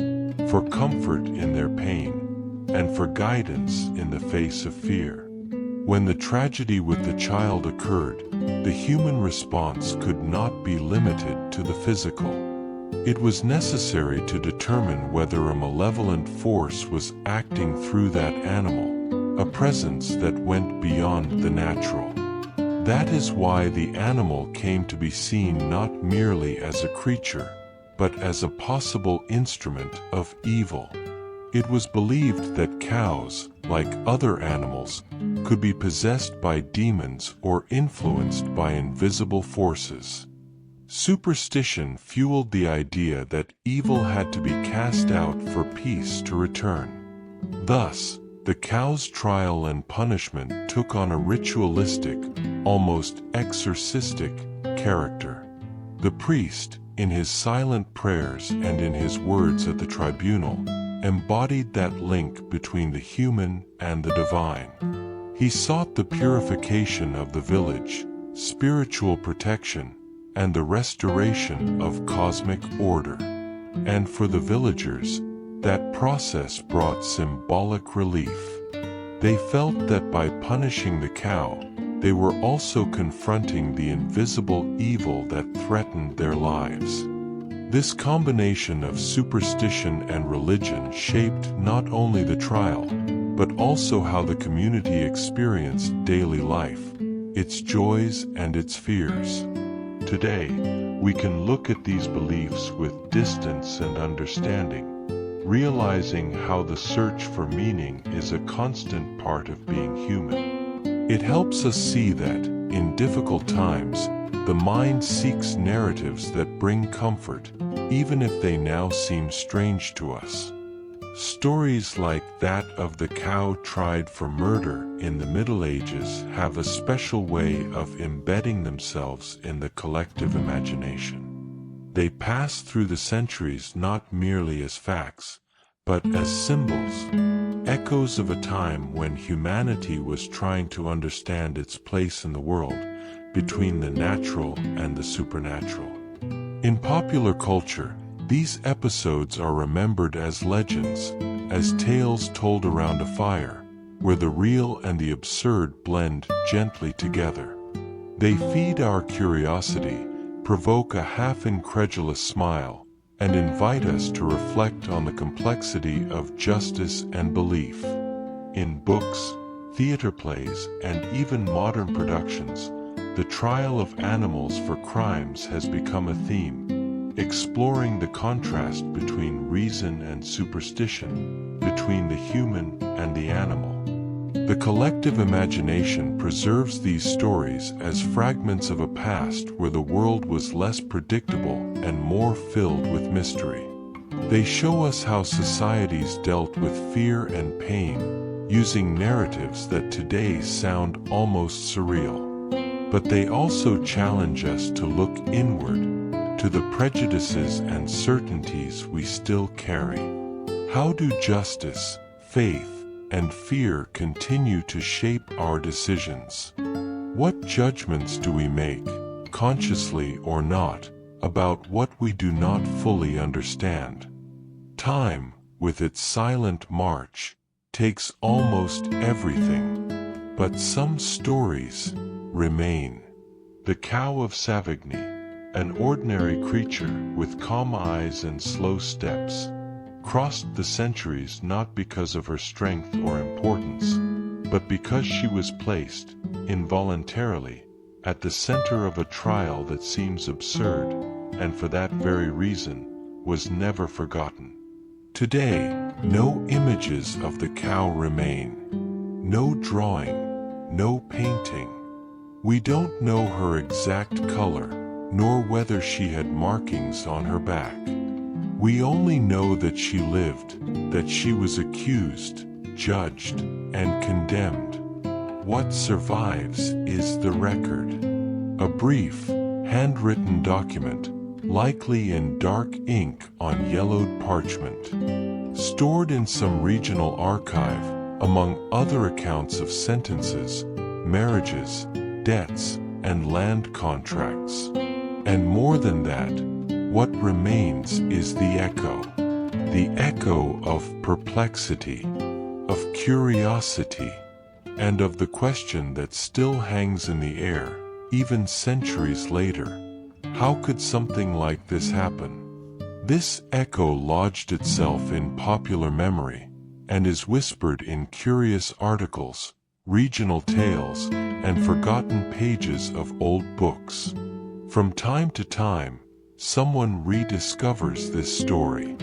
for comfort in their pain, and for guidance in the face of fear. When the tragedy with the child occurred, the human response could not be limited to the physical. It was necessary to determine whether a malevolent force was acting through that animal, a presence that went beyond the natural. That is why the animal came to be seen not merely as a creature, but as a possible instrument of evil. It was believed that cows, like other animals, could be possessed by demons or influenced by invisible forces. Superstition fueled the idea that evil had to be cast out for peace to return. Thus, the cow's trial and punishment took on a ritualistic, almost exorcistic, character. The priest, in his silent prayers and in his words at the tribunal, embodied that link between the human and the divine. He sought the purification of the village, spiritual protection, and the restoration of cosmic order. And for the villagers, that process brought symbolic relief. They felt that by punishing the cow, they were also confronting the invisible evil that threatened their lives. This combination of superstition and religion shaped not only the trial, but also how the community experienced daily life, its joys and its fears. Today, we can look at these beliefs with distance and understanding, realizing how the search for meaning is a constant part of being human. It helps us see that, in difficult times, the mind seeks narratives that bring comfort, even if they now seem strange to us. Stories like that of the cow tried for murder in the Middle Ages have a special way of embedding themselves in the collective imagination. They pass through the centuries not merely as facts, but as symbols, echoes of a time when humanity was trying to understand its place in the world, between the natural and the supernatural. In popular culture, these episodes are remembered as legends, as tales told around a fire, where the real and the absurd blend gently together. They feed our curiosity, provoke a half-incredulous smile, and invite us to reflect on the complexity of justice and belief. In books, theater plays, and even modern productions, the trial of animals for crimes has become a theme, exploring the contrast between reason and superstition, between the human and the animal. The collective imagination preserves these stories as fragments of a past where the world was less predictable and more filled with mystery. They show us how societies dealt with fear and pain, using narratives that today sound almost surreal. But they also challenge us to look inward, to the prejudices and certainties we still carry. How do justice, faith, and fear continue to shape our decisions? What judgments do we make, consciously or not, about what we do not fully understand? Time, with its silent march, takes almost everything, but some stories remain. The cow of Savigny, an ordinary creature with calm eyes and slow steps, crossed the centuries not because of her strength or importance, but because she was placed, involuntarily, at the center of a trial that seems absurd, and for that very reason, was never forgotten. Today, no images of the cow remain. No drawing, no painting. We don't know her exact color, nor whether she had markings on her back. We only know that she lived, that she was accused, judged, and condemned. What survives is the record. A brief, handwritten document, likely in dark ink on yellowed parchment, stored in some regional archive, among other accounts of sentences, marriages, debts, and land contracts. And more than that, what remains is the echo of perplexity, of curiosity, and of the question that still hangs in the air, even centuries later. How could something like this happen? This echo lodged itself in popular memory, and is whispered in curious articles, regional tales, and forgotten pages of old books. From time to time, someone rediscovers this story,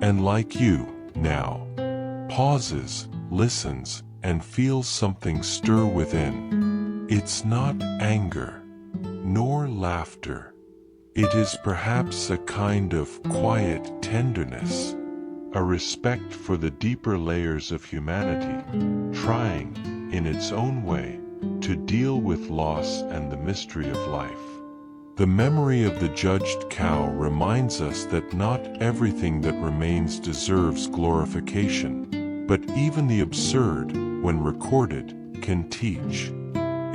and like you, now, pauses, listens, and feels something stir within. It's not anger, nor laughter. It is perhaps a kind of quiet tenderness, a respect for the deeper layers of humanity, trying, in its own way, to deal with loss and the mystery of life. The memory of the judged cow reminds us that not everything that remains deserves glorification, but even the absurd, when recorded, can teach.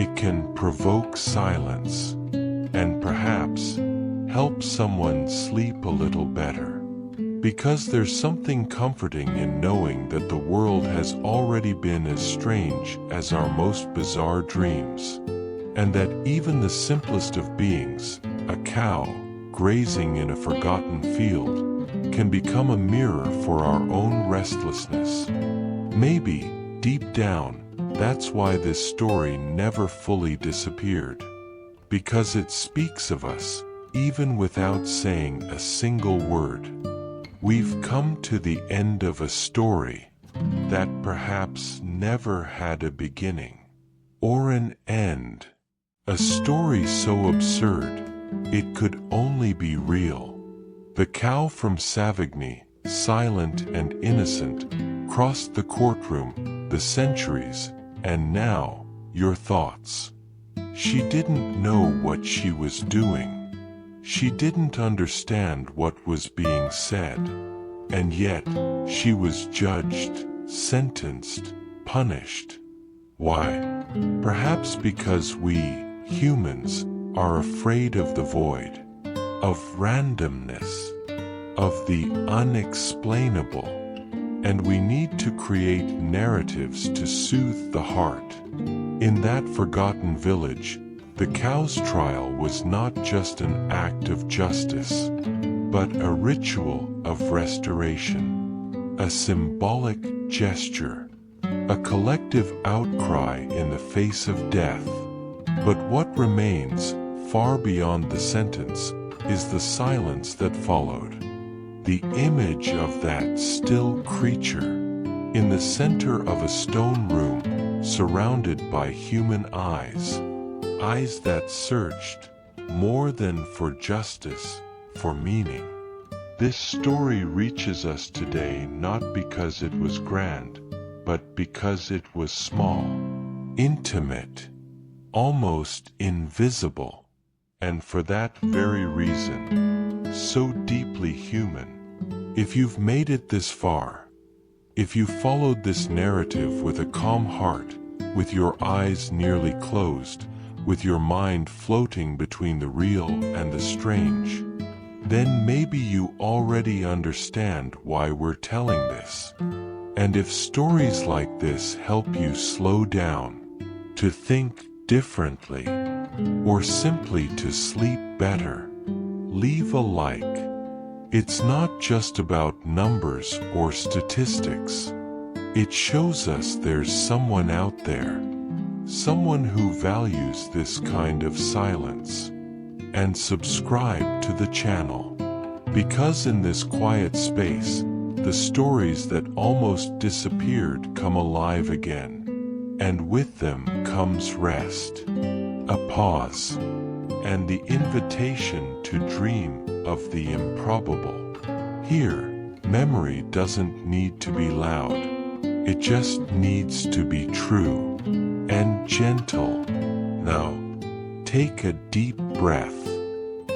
It can provoke silence, and perhaps help someone sleep a little better. Because there's something comforting in knowing that the world has already been as strange as our most bizarre dreams, and that even the simplest of beings, a cow, grazing in a forgotten field, can become a mirror for our own restlessness. Maybe, deep down, that's why this story never fully disappeared. Because it speaks of us, even without saying a single word. We've come to the end of a story that perhaps never had a beginning or an end. A story so absurd, it could only be real. The cow from Savigny, silent and innocent, crossed the courtroom, the centuries, and now, your thoughts. She didn't know what she was doing. She didn't understand what was being said. And yet, she was judged, sentenced, punished. Why? Perhaps because we, humans, are afraid of the void, of randomness, of the unexplainable, and we need to create narratives to soothe the heart. In that forgotten village, the cow's trial was not just an act of justice, but a ritual of restoration, a symbolic gesture, a collective outcry in the face of death. But what remains, far beyond the sentence, is the silence that followed. The image of that still creature, in the center of a stone room, surrounded by human eyes, eyes that searched, more than for justice, for meaning. This story reaches us today not because it was grand, but because it was small, intimate, almost invisible, and for that very reason, so deeply human. If you've made it this far, if you followed this narrative with a calm heart, with your eyes nearly closed, with your mind floating between the real and the strange, then maybe you already understand why we're telling this. And if stories like this help you slow down, to think differently, or simply to sleep better, leave a like. It's not just about numbers or statistics. It shows us there's someone out there, someone who values this kind of silence. And subscribe to the channel, because in this quiet space, the stories that almost disappeared come alive again, and with them comes rest, a pause, and the invitation to dream of the improbable. Here, memory doesn't need to be loud, it just needs to be true and gentle. Now, take a deep breath,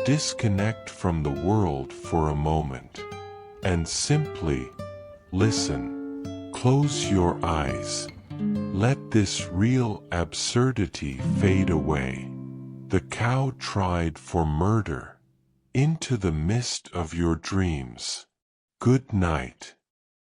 disconnect from the world for a moment, and simply listen. Close your eyes. Let this real absurdity fade away. The cow tried for murder. Into the mist of your dreams. Good night.